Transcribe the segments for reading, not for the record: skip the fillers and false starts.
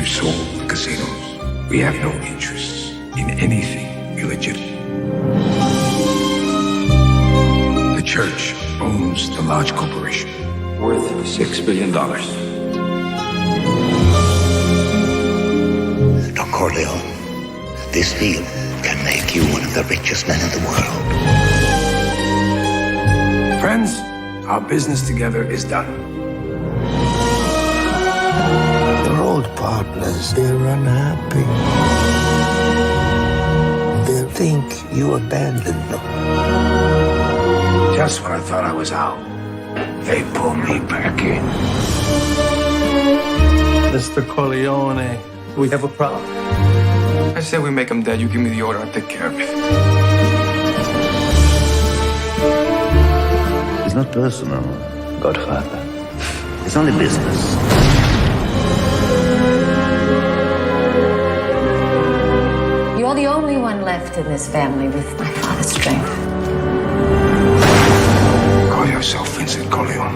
We've sold the casinos. We have no interests in anything illegitimate. The church owns the large corporation worth $6 billion. Don Corleone, this deal can make you one of the richest men in the world. Friends, our business together is done. They're old partners. They're unhappy. They think you abandoned them. Just when I thought I was out, they pulled me back in. Mr. Corleone, we have a problem. I say we make him dead. You give me the order, I'll take care of it. It's not personal, Godfather. It's only business. You're the only one left in this family with my father's strength. Call yourself Vincent Corleone.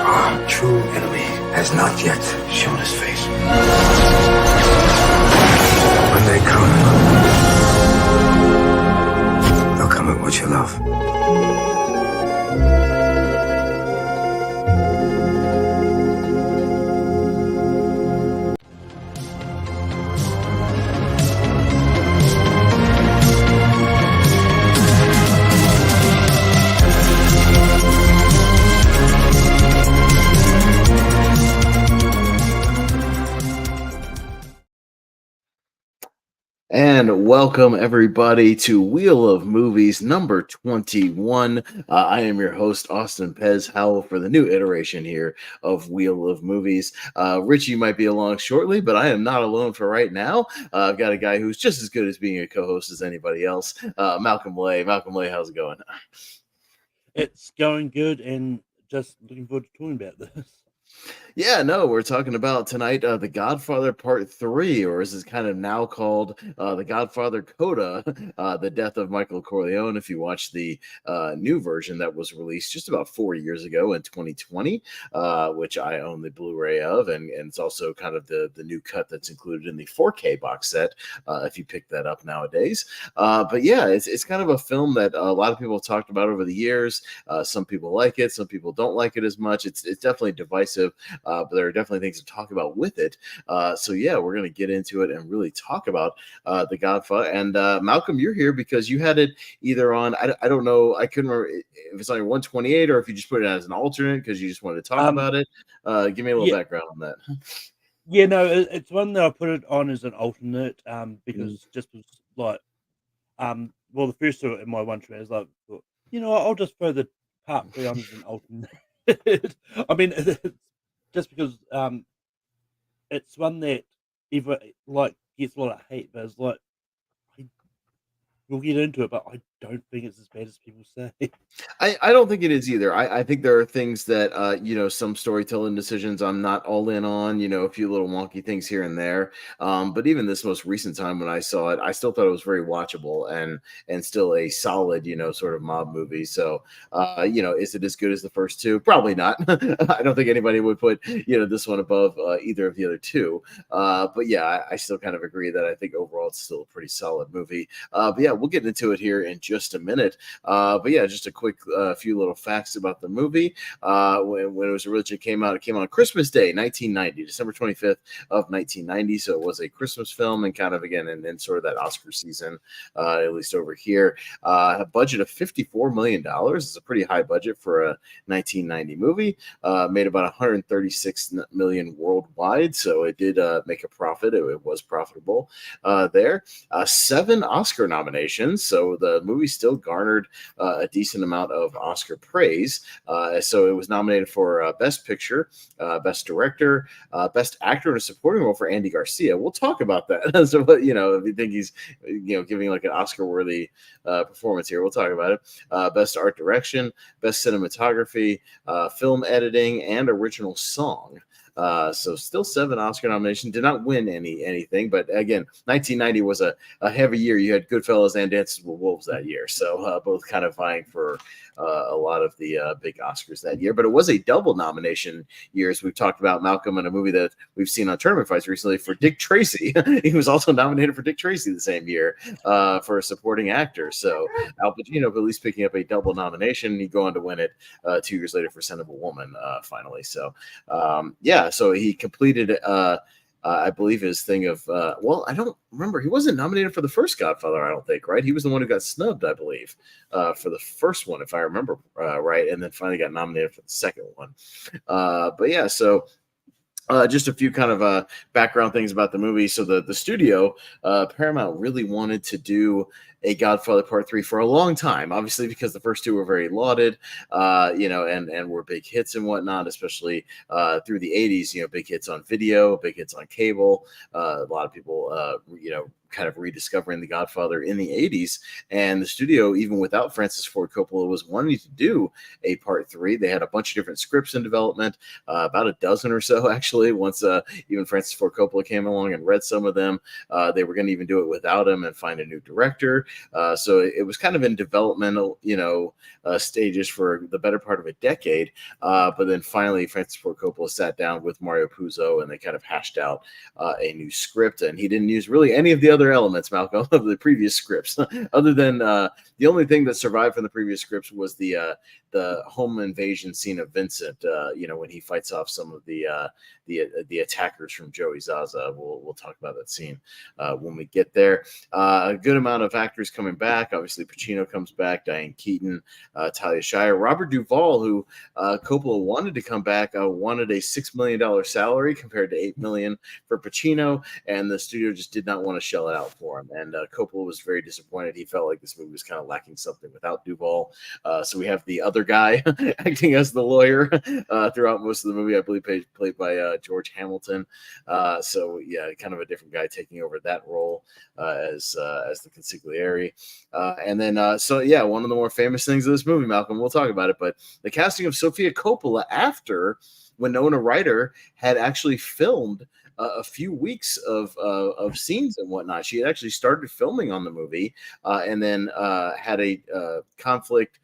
Our true enemy has not yet shown his face. When they come, they'll come at what you love. And welcome everybody to Wheel of Movies number 21. I am your host, Austin Pez Howell, for the new iteration here of Wheel of Movies. Richie might be along shortly, but I am not alone for right now. I've got a guy who's just as good as being a co-host as anybody else, Malcolm Lay. Malcolm Lay, how's it going? It's going good, and just looking forward to talking about this. Yeah, no, we're talking about tonight The Godfather Part 3, or as it's kind of now called, The Godfather Coda, The Death of Michael Corleone. If you watch the new version that was released just about 4 years ago in 2020, which I own the Blu-ray of, and it's also kind of the new cut that's included in the 4K box set, if you pick that up nowadays. But yeah, it's kind of a film that a lot of people have talked about over the years. Some people like it, some people don't like it as much. It's definitely divisive. But there are definitely things to talk about with it. So yeah, we're going to get into it and really talk about The Godfather. And Malcolm, you're here because you had it either on, I don't know, I couldn't remember if it's on your 128 or if you just put it as an alternate because you just wanted to talk about it. Give me a little background on that. Yeah, no, it's one that I put it on as an alternate because just was like, well, the first two in my one track is like, you know, I'll just throw the part 3 on as an alternate. I mean, just because it's one that either like gets a lot of hate, but it's like we'll get into it, but I don't think it's as bad as people say. I don't think it is either. I think there are things that, you know, some storytelling decisions I'm not all in on, you know, a few little wonky things here and there. But even this most recent time when I saw it, I still thought it was very watchable and still a solid, you know, sort of mob movie. So, you know, is it as good as the first two? Probably not. I don't think anybody would put, you know, this one above either of the other two. But yeah, I still kind of agree that I think overall it's still a pretty solid movie. But yeah, we'll get into it here in just a minute. But yeah, just a quick few little facts about the movie. When it was originally came out, it came on Christmas Day, 1990, December 25th of 1990. So it was a Christmas film and kind of, again, in sort of that Oscar season, at least over here. A budget of $54 million. It's a pretty high budget for a 1990 movie. Made about $136 million worldwide. So it did make a profit. It was profitable there. 7 Oscar nominations. So the movie still garnered a decent amount of Oscar praise. So it was nominated for Best Picture, Best Director, Best Actor in a Supporting Role for Andy Garcia. We'll talk about that. So, you know, if you think he's, you know, giving like an Oscar-worthy performance here, we'll talk about it. Best Art Direction, Best Cinematography, Film Editing, and Original Song. So still 7 Oscar nominations. Did not win anything, but again, 1990 was a heavy year. You had Goodfellas and Dances with Wolves that year, so both kind of vying for a lot of the big Oscars that year. But it was a double nomination year, as we've talked about, Malcolm, in a movie that we've seen on Tournament Fights recently for Dick Tracy. He was also nominated for Dick Tracy the same year for a supporting actor. So Al Pacino, at least picking up a double nomination. He'd go on to win it 2 years later for Son of a Woman, finally. So so he completed I believe his thing of I don't remember. He wasn't nominated for the first Godfather, I don't think, right? He was the one who got snubbed, I believe, for the first one, if I remember right, and then finally got nominated for the second one. Just a few kind of background things about the movie. So the studio, Paramount, really wanted to do a Godfather Part 3 for a long time, obviously because the first two were very lauded, and were big hits and whatnot, especially through the 80s, big hits on video, big hits on cable. A lot of people, kind of rediscovering The Godfather in the 80s. And the studio, even without Francis Ford Coppola, was wanting to do a Part 3. They had a bunch of different scripts in development, about a dozen or so, actually, once even Francis Ford Coppola came along and read some of them. They were going to even do it without him and find a new director. So it was kind of in developmental, stages for the better part of a decade. But then finally, Francis Ford Coppola sat down with Mario Puzo and they kind of hashed out a new script. And he didn't use really any of the other elements, Malcolm, of the previous scripts, other than the only thing that survived from the previous scripts was the home invasion scene of Vincent. When he fights off some of the attackers from Joey Zaza. We'll talk about that scene when we get there. A good amount of actors coming back. Obviously, Pacino comes back, Diane Keaton, Talia Shire, Robert Duvall, who Coppola wanted to come back, wanted a $6 million salary compared to $8 million for Pacino, and the studio just did not want to shell it out for him. And Coppola was very disappointed. He felt like this movie was kind of lacking something without Duvall. So we have the other guy acting as the lawyer throughout most of the movie, I believe played by George Hamilton. Kind of a different guy taking over that role as the consigliere. One of the more famous things of this movie, Malcolm, we'll talk about it, but the casting of Sofia Coppola after Winona Ryder had actually filmed a few weeks of scenes and whatnot. She had actually started filming on the movie and then had a conflict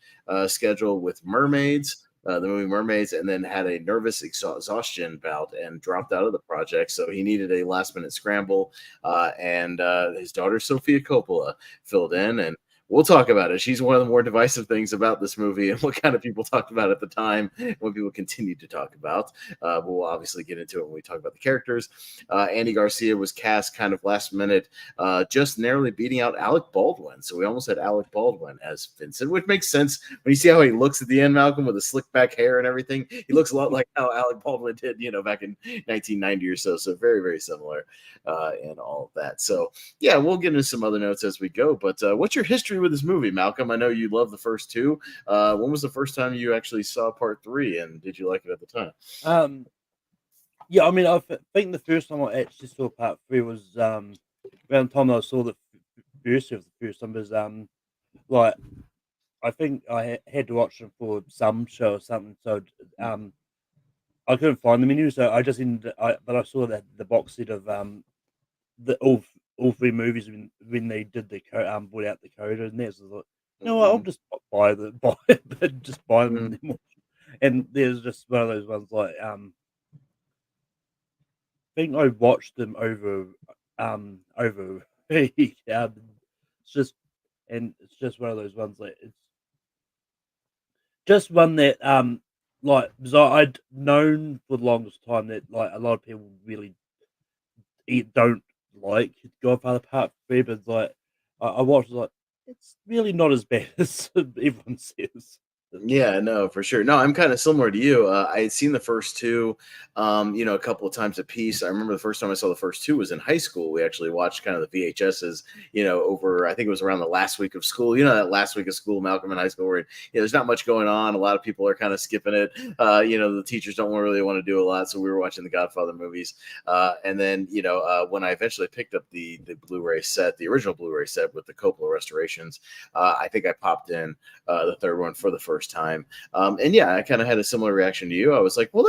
schedule with Mermaids, the movie Mermaids, and then had a nervous exhaustion bout and dropped out of the project. So he needed a last minute scramble, and his daughter Sofia Coppola filled in, and we'll talk about it. She's one of the more divisive things about this movie and what kind of people talked about at the time, what people continue to talk about. But we'll obviously get into it when we talk about the characters. Andy Garcia was cast kind of last minute, just narrowly beating out Alec Baldwin. So we almost had Alec Baldwin as Vincent, which makes sense when you see how he looks at the end, Malcolm, with the slick back hair and everything. He looks a lot like how Alec Baldwin did, back in 1990 or so. So very, very similar in all of that. So yeah, we'll get into some other notes as we go. But what's your history with this movie, Malcolm? I know you love the first two. When was the first time you actually saw Part 3, and did you like it at the time? I think the first time I actually saw Part 3 was around the time I saw the first of the first time. Was I think I had to watch it for some show or something, so I couldn't find the menu, so I just but I saw that the box set of all three movies when they did the brought out the coda, and that's like, I'll just buy them and then watch. And there's just one of those ones like I think I watched them over it's just one of those ones like it's just one that because I'd known for the longest time that like a lot of people really don't like Godfather Part 3, but it's like I watched it, like it's really not as bad as everyone says. Yeah, no, for sure. No, I'm kind of similar to you. I had seen the first two, a couple of times a piece. I remember the first time I saw the first two was in high school. We actually watched kind of the VHSs, over, I think it was around the last week of school. That last week of school, Malcolm, in high school, where there's not much going on. A lot of people are kind of skipping it. The teachers don't really want to do a lot, so we were watching the Godfather movies. And then, when I eventually picked up the Blu-ray set, the original Blu-ray set with the Coppola restorations, I think I popped in the third one for the first first time. And yeah, I kind of had a similar reaction to you. I was like, well,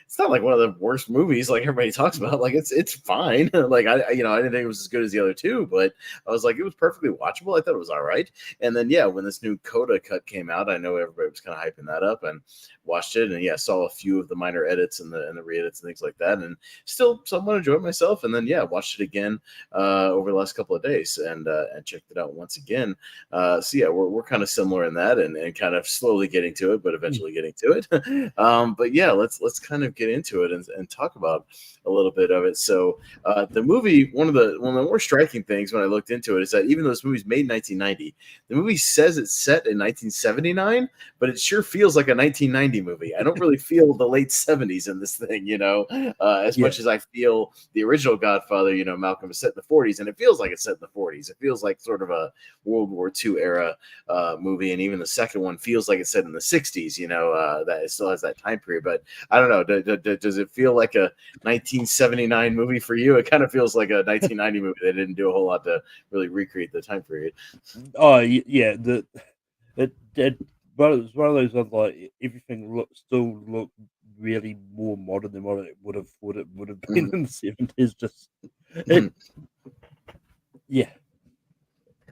it's not like one of the worst movies like everybody talks about. Like it's fine. Like I didn't think it was as good as the other two, but I was like, it was perfectly watchable. I thought it was all right. And then yeah, when this new Coda cut came out, I know everybody was kind of hyping that up, and watched it, and yeah, saw a few of the minor edits and the re-edits and things like that, and still somewhat enjoyed myself. And then yeah, watched it again over the last couple of days, and checked it out once again. So yeah, we're kind of similar in that, and kind of slowly getting to it, but eventually getting to it. But yeah, let's kind of get into it and talk about a little bit of it. So the movie, one of the more striking things when I looked into it is that even though this movie's made in 1990, the movie says it's set in 1979, but it sure feels like a 1990 movie. I don't really feel the late 70s in this thing, as much as I feel the original Godfather, Malcolm is set in the 40s, and it feels like it's set in the 40s. It feels like sort of a World War II era movie, and even the second one feels like it's set in the 60s, that it still has that time period. But I don't know, does it feel like a 1979 movie for you? It kind of feels like a 1990 movie. They didn't do a whole lot to really recreate the time period. Oh yeah, but it's one of those ones like everything still look really more modern than what it would have been in the 70s. Just yeah.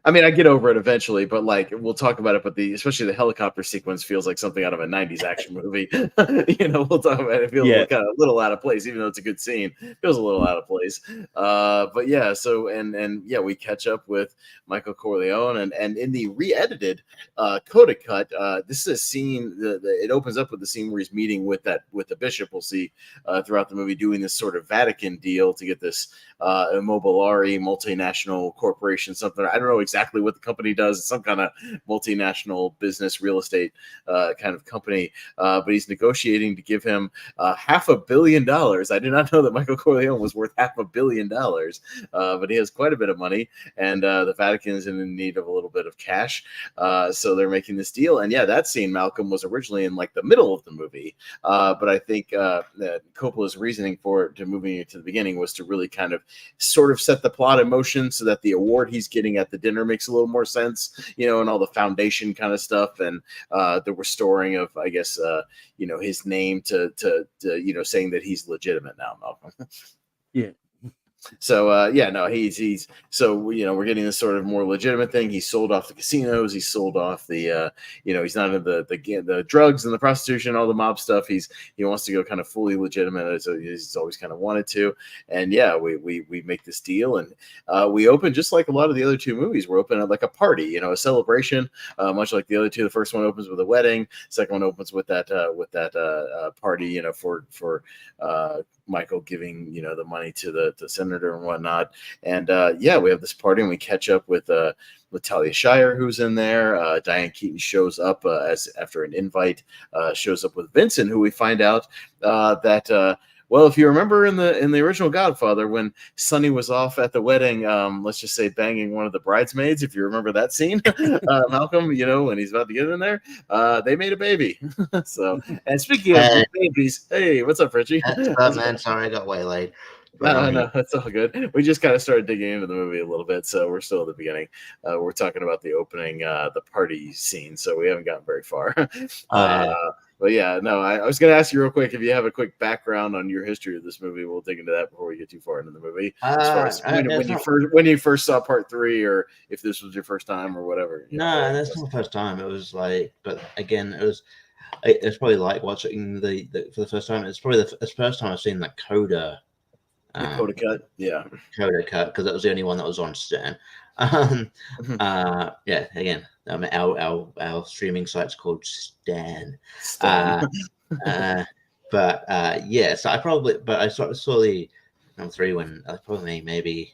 I mean, I get over it eventually, but like we'll talk about it. But especially the helicopter sequence feels like something out of a '90s action movie. We'll talk about it. It feels kind of a little out of place, even though it's a good scene. It feels a little out of place. But yeah, so and yeah, we catch up with Michael Corleone, and in the re-edited Coda cut, this is a scene. It opens up with the scene where he's meeting with the bishop. We'll see throughout the movie doing this sort of Vatican deal to get this Immobiliare multinational corporation, something I don't know exactly what the company does. It's some kind of multinational business real estate kind of company, but he's negotiating to give him $500 million. I did not know that Michael Corleone was worth $500 million, but he has quite a bit of money, and the Vatican is in need of a little bit of cash, so they're making this deal. And yeah, that scene, Malcolm, was originally in like the middle of the movie, but I think that Coppola's reasoning for it to moving it to the beginning was to really kind of sort of set the plot in motion so that the award he's getting at the dinner makes a little more sense, and all the foundation kind of stuff, and the restoring of, I guess, his name to saying that he's legitimate now, Malcolm. Yeah. So he's so we're getting this sort of more legitimate thing. He sold off the casinos. He sold off the he's not in the drugs and the prostitution, all the mob stuff. He wants to go kind of fully legitimate. So he's always kind of wanted to. And yeah, we make this deal, and we open just like a lot of the other two movies. We're open at like a party, a celebration, much like the other two. The first one opens with a wedding. Second one opens with that party, for Michael giving the money to the senator and whatnot. And we have this party, and we catch up with Talia Shire, who's in there. Diane Keaton shows up as after an invite, shows up with Vincent, who we find out that well, if you remember in the original Godfather, when Sonny was off at the wedding, let's just say banging one of the bridesmaids, if you remember that scene, Malcolm, when he's about to get in there, they made a baby. So, and speaking of babies, hey, what's up, Richie? Man, sorry I got waylaid. No, that's all good. We just kind of started digging into the movie a little bit, so we're still at the beginning. We're talking about the opening, the party scene, so we haven't gotten very far. But yeah, no, I was going to ask you real quick if you have a quick background on your history of this movie. We'll dig into that before we get too far into the movie. As far as when you first saw part 3, or if this was your first time or whatever. No, that's not the first time. It was like, but again, it's probably like watching the for the first time. It's probably the first time I've seen the Coda. Coda cut, yeah. Coda cut, because that was the only one that was on Stan. Yeah, again, our streaming site's called Stan. So I saw the number 3 when I was probably maybe,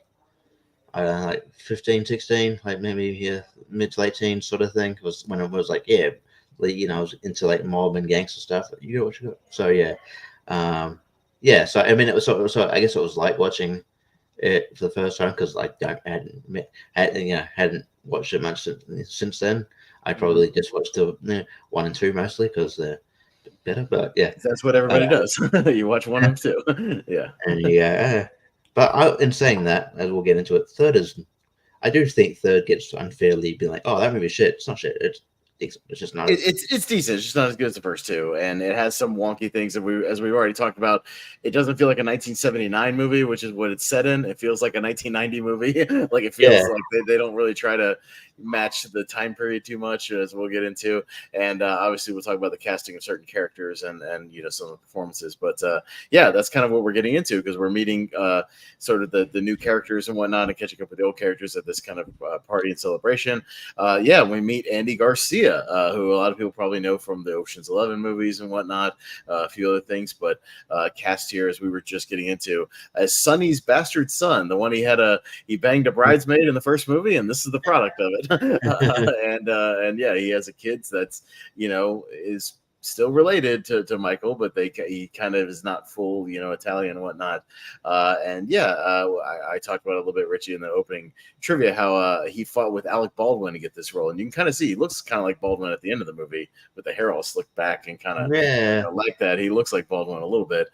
I don't know, like 15, 16, like maybe mid to late teens sort of thing. It was when it was like, I was into like mob and gangster stuff. You know what you got? So so I mean, it was so I guess it was like watching it for the first time, because like I hadn't watched it much since then. I probably just watched the 1 and 2 mostly because they're better. But yeah, that's what everybody does. You watch 1 and 2, yeah. And but in saying that, as we'll get into it, I do think third gets unfairly be like, oh, that movie's shit. It's not shit. decent. It's just not. It's decent. It's just not as good as the first two, and it has some wonky things that as we've already talked about. It doesn't feel like a 1979 movie, which is what it's set in. It feels like a 1990 movie. Like it feels like they don't really try to match the time period too much, as we'll get into. And obviously, we'll talk about the casting of certain characters and some of the performances. But that's kind of what we're getting into, because we're meeting sort of the new characters and whatnot, and catching up with the old characters at this kind of party and celebration. We meet Andy Garcia, who a lot of people probably know from the Ocean's 11 movies and whatnot, a few other things, but cast here, as we were just getting into, as Sonny's bastard son, the one he banged a bridesmaid in the first movie, and this is the product of it. And he has a kid that's is still related to Michael, but he kind of is not full, Italian and whatnot. I talked about it a little bit, Richie, in the opening trivia, how he fought with Alec Baldwin to get this role. And you can kind of see, he looks kind of like Baldwin at the end of the movie with the hair all slicked back and kind of like that. He looks like Baldwin a little bit.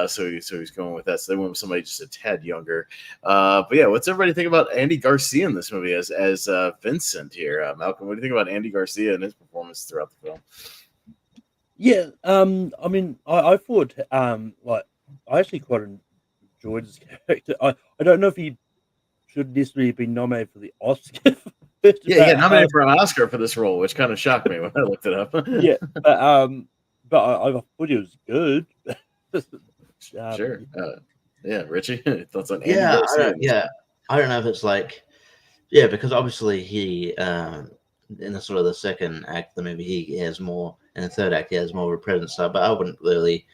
So he's going with that. So they went with somebody just a tad younger. What's everybody think about Andy Garcia in this movie as Vincent here? Malcolm, what do you think about Andy Garcia and his performance throughout the film? Yeah, I mean, I thought, I actually quite enjoyed his character. I don't know if he should necessarily be nominated for the Oscar. He got nominated for an Oscar for this role, which kind of shocked me when I looked it up. But I thought he was good. Sure. Richie, thoughts on Andy Garcia? I don't know if it's like, because obviously he, in the sort of the second act of the movie, he has more. In the third act, he has more of a presence, but I wouldn't really,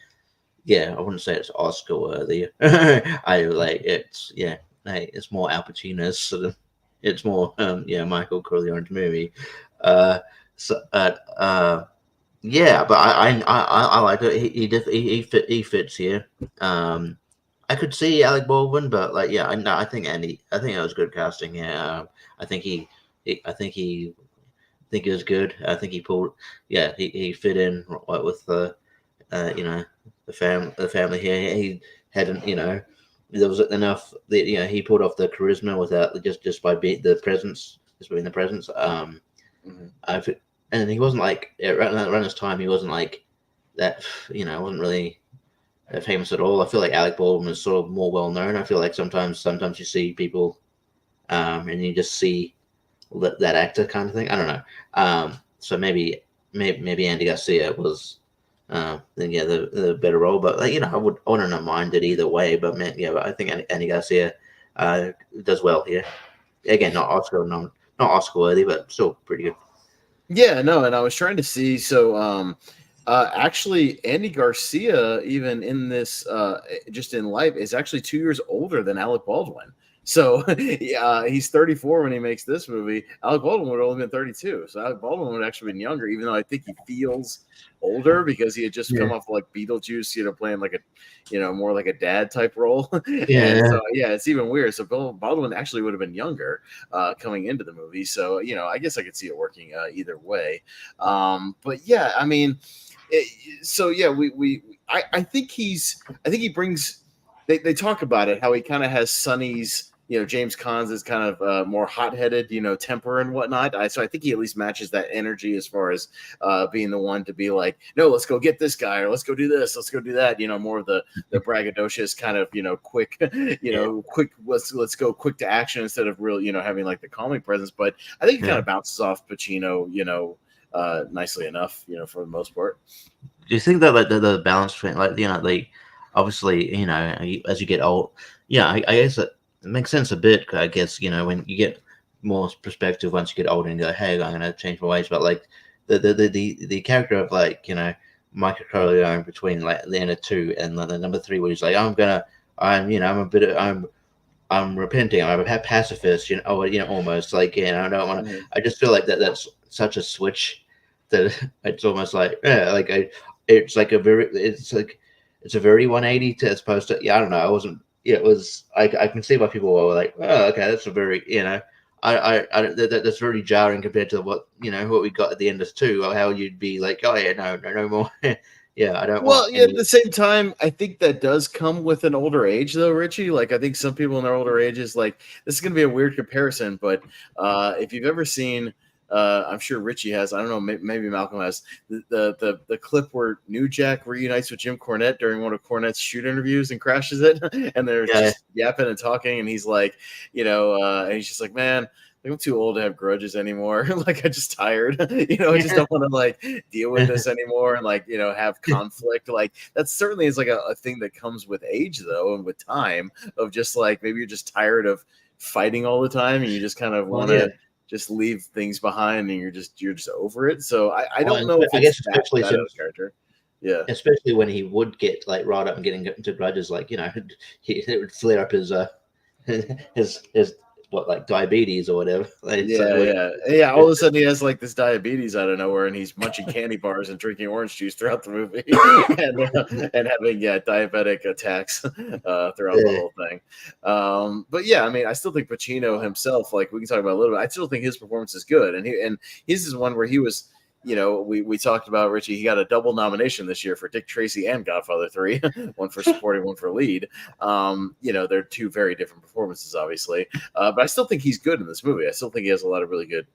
I wouldn't say it's Oscar worthy. It's more Al Pacino's sort of, it's more, Michael Corleone's movie. But I like it. He fits here. I could see Alec Baldwin, but I think it was good casting. I think he was good. I think he pulled. He fit in with the family here. He hadn't. There was enough that he pulled off the charisma without just by being the presence. Just being the presence. And he wasn't like around this time. He wasn't like that. Wasn't really famous at all. I feel like Alec Baldwin was sort of more well known. I feel like sometimes you see people, and you just see that actor kind of thing. I don't know. So maybe Andy Garcia was the better role, but I wouldn't have minded either way. But but I think Andy Garcia does well here. Again, not Oscar worthy, but still pretty good. Yeah, no, and I was trying to see. So actually, Andy Garcia, even in this, just in life, is actually 2 years older than Alec Baldwin. So he's 34 when he makes this movie. Alec Baldwin would have only been 32. So Alec Baldwin would have actually been younger, even though I think he feels older because he had just come off like Beetlejuice, playing like a, more like a dad type role. It's even weird. So Baldwin actually would have been younger coming into the movie. So, I guess I could see it working either way. I think he brings, they talk about it, how he kind of has Sonny's, James Caan's is kind of more hot-headed, temper and whatnot. So I think he at least matches that energy as far as being the one to be like, no, let's go get this guy, or let's go do this, let's go do that. More of the braggadocious kind of, quick, quick, let's go quick to action instead of real, having like the calming presence. But I think it kind of bounces off Pacino, nicely enough, for the most part. Do you think that the balance between obviously, as you get old, I guess it makes sense a bit. I guess when you get more perspective once you get older and go, hey, I'm going to change my ways. But like the character of Michael Corleone between the end of 2 and the number 3, where he's like, I'm repenting. I'm a pacifist. Almost like I don't want to. I just feel like that's such a switch that it's almost like it's a very 180 to, as opposed to I don't know. I wasn't. It was. I can see why people were like, oh, okay, that's a very that's very jarring compared to what we got at the end of 2, or how you'd be like, oh yeah, no more. I don't. Well, at the same time, I think that does come with an older age, though, Richie. Like, I think some people in their older ages, like, this is going to be a weird comparison, but if you've ever seen I'm sure Richie has. I don't know. Maybe Malcolm has the clip where New Jack reunites with Jim Cornette during one of Cornette's shoot interviews and crashes it, and they're just yapping and talking, and he's like, and he's just like, man, I'm too old to have grudges anymore. Like, I'm just tired. I just don't want to like deal with this anymore and like have conflict. Like that certainly is like a thing that comes with age though, and with time of just like maybe you're just tired of fighting all the time and you just kind of want to just leave things behind and you're just over it. So I don't know if I guess especially that character. Yeah. Especially when he would get like riled up and getting into grudges, like it would flare up his like diabetes or whatever. Like, yeah. All of a sudden he has like this diabetes out of nowhere, and he's munching candy bars and drinking orange juice throughout the movie, and having diabetic attacks throughout the whole thing. But yeah, I mean, I still think Pacino himself, like we can talk about a little bit. I still think his performance is good, and his is one where he was. We talked about Richie. He got a double nomination this year for Dick Tracy and Godfather 3, one for supporting, one for lead. They're two very different performances, obviously. But I still think he's good in this movie. I still think he has a lot of really good,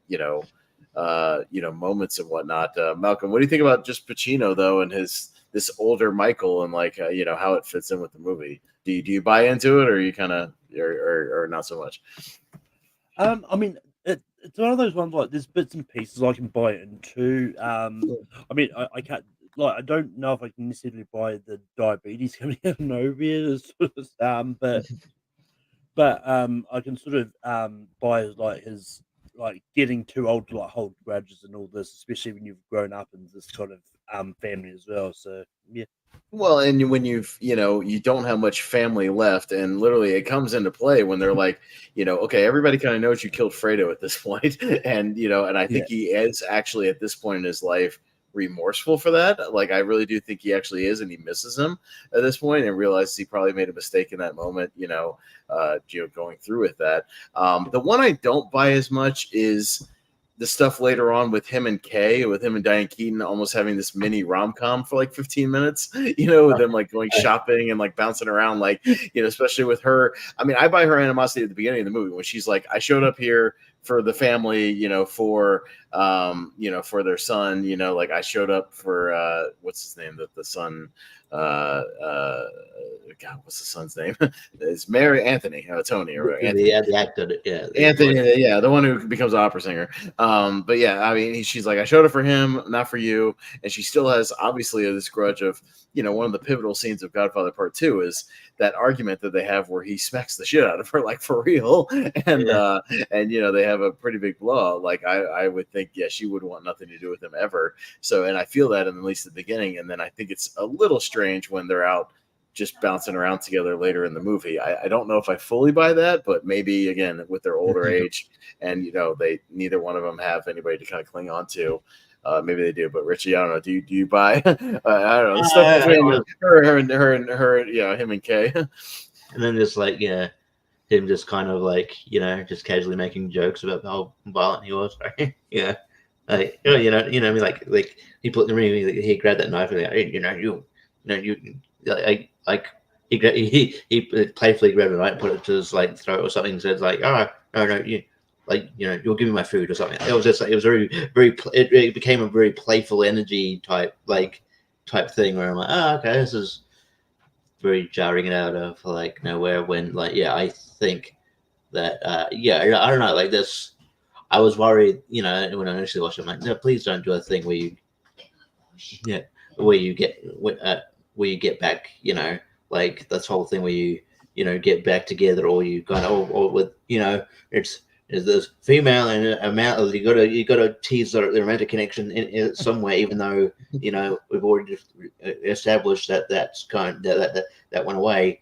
moments and whatnot. Malcolm, what do you think about just Pacino though, and this older Michael, and like how it fits in with the movie? Do you buy into it, or are you kind of or not so much? I mean. It's one of those ones like there's bits and pieces I can buy it into. I mean, I can't I don't know if I can necessarily buy the diabetes coming out of nowhere, but I can sort of buy like his like getting too old to like hold grudges and all this, especially when you've grown up in this kind of family as well. So yeah. Well, and when you don't have much family left, and literally it comes into play when they're like, okay, everybody kind of knows you killed Fredo at this point, and and I think he is actually at this point in his life remorseful for that. Like, I really do think he actually is, and he misses him at this point and realizes he probably made a mistake in that moment, going through with that. The one I don't buy as much is the stuff later on with him and Kay, with him and Diane Keaton almost having this mini rom-com for like 15 minutes, with them like going shopping and like bouncing around, like, especially with her. I mean, I buy her animosity at the beginning of the movie when she's like, I showed up here for the family, for their son, like I showed up for, what's his name? The son, God, what's the son's name? It's Anthony, Tony, or Anthony. The actor, Anthony, the one who becomes an opera singer. But yeah, I mean, she's like, I showed up for him, not for you, and she still has obviously this grudge of, one of the pivotal scenes of Godfather Part 2 is that argument that they have where he smacks the shit out of her, like for real, and they have a pretty big blow. Like I would think, she would want nothing to do with him ever. So, and I feel that in at least the beginning, and then I think it's a little strange when they're out just bouncing around together later in the movie. I don't know if I fully buy that, but maybe again with their older age, and they neither one of them have anybody to kind of cling on to. Maybe they do, but Richie, I don't know. Do you buy? I don't know. The stuff between her, him and Kay. And then just like him just kind of like just casually making jokes about how violent he was. Right? Yeah, like I mean, like he put the ring. He grabbed that knife and he playfully grabbed a knife, put it to his like throat or something, and said like, oh no, you'll give me my food or something. It was just like, it was very, very, it became a very playful energy type thing where I'm like, oh, okay, this is very jarring it out of like nowhere when like, I think that, I don't know, like this, I was worried, when I initially watched it, I'm like, no, please don't do a thing where you get back, like this whole thing where you get back together, or you kind of, or with, is this female and amount you gotta tease the romantic connection in some way, even though we've already established that went away.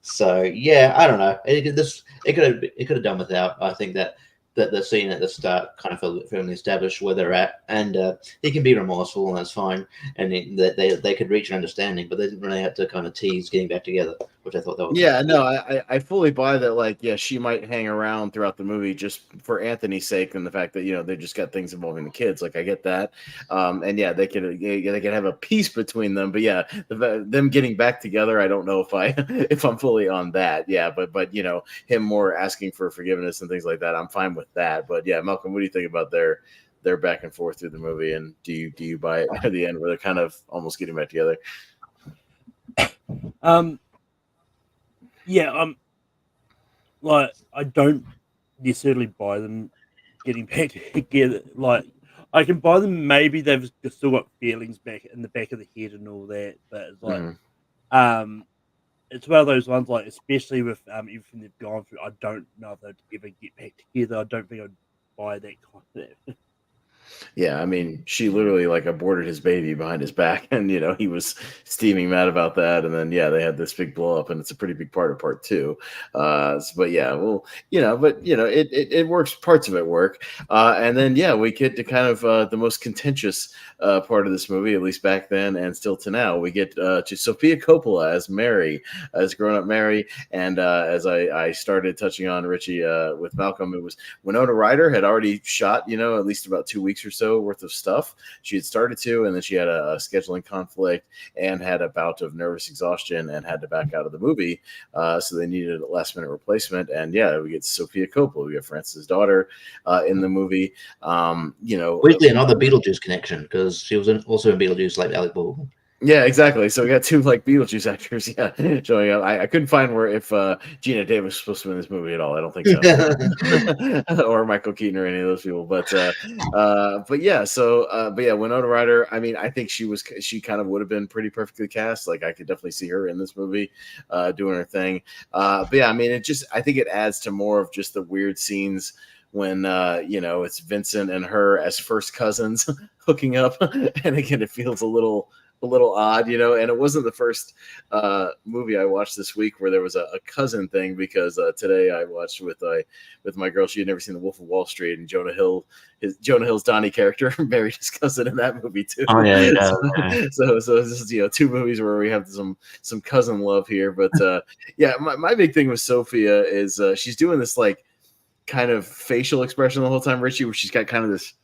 So yeah, I don't know. It could have done without. I think that the scene at the start kind of firmly established where they're at, and he can be remorseful, and that's fine, and that they could reach an understanding, but they didn't really have to kind of tease getting back together. which I thought that was Yeah, no, I fully buy that. Like, yeah, she might hang around throughout the movie just for Anthony's sake and the fact that they just got things involving the kids. Like, I get that, and yeah, they could have a peace between them. But yeah, them getting back together, I don't know if if I'm fully on that. Yeah, but him more asking for forgiveness and things like that, I'm fine with that. But yeah, Malcolm, what do you think about their back and forth through the movie, and do you buy it at the end where they're kind of almost getting back together? Yeah, like I don't necessarily buy them getting back together. Like I can buy them. Maybe they've still got feelings back in the back of the head and all that, but it's like, it's one of those ones. Like especially with everything they've gone through, I don't know if they'd ever get back together. I don't think I'd buy that kind of. Yeah, I mean, she literally like aborted his baby behind his back, and he was steaming mad about that. And then they had this big blow up, and it's a pretty big part of part two. But yeah, well, it works. Parts of it work, and then we get to kind of the most contentious part of this movie, at least back then and still to now. We get to Sophia Coppola as Mary, as grown up Mary, and as I started touching on Richie with Malcolm, it was Winona Ryder had already shot at least about 2 weeks or so worth of stuff. She had started to, and then she had a scheduling conflict and had a bout of nervous exhaustion and had to back out of the movie. So they needed a last minute replacement. And we get Sophia Coppola, we get Francis' daughter in the movie. Weirdly, another Beetlejuice connection because she was also in Beetlejuice like Alec Baldwin. Yeah, exactly. So we got two like Beetlejuice actors, showing up. I couldn't find if Gina Davis was supposed to be in this movie at all. I don't think so, or Michael Keaton or any of those people. But Winona Ryder. I mean, I think she kind of would have been pretty perfectly cast. Like I could definitely see her in this movie, doing her thing. I mean, I think it adds to more of just the weird scenes when it's Vincent and her as first cousins hooking up, and again, it feels a little odd, and it wasn't the first movie I watched this week where there was a cousin thing, because today I watched with my girl. She had never seen The Wolf of Wall Street, and Jonah Hill's Donnie character married his cousin in that movie too. Oh yeah. So this is 2 movies where we have some cousin love here. But my big thing with Sophia is she's doing this like kind of facial expression the whole time, Richie, where she's got kind of this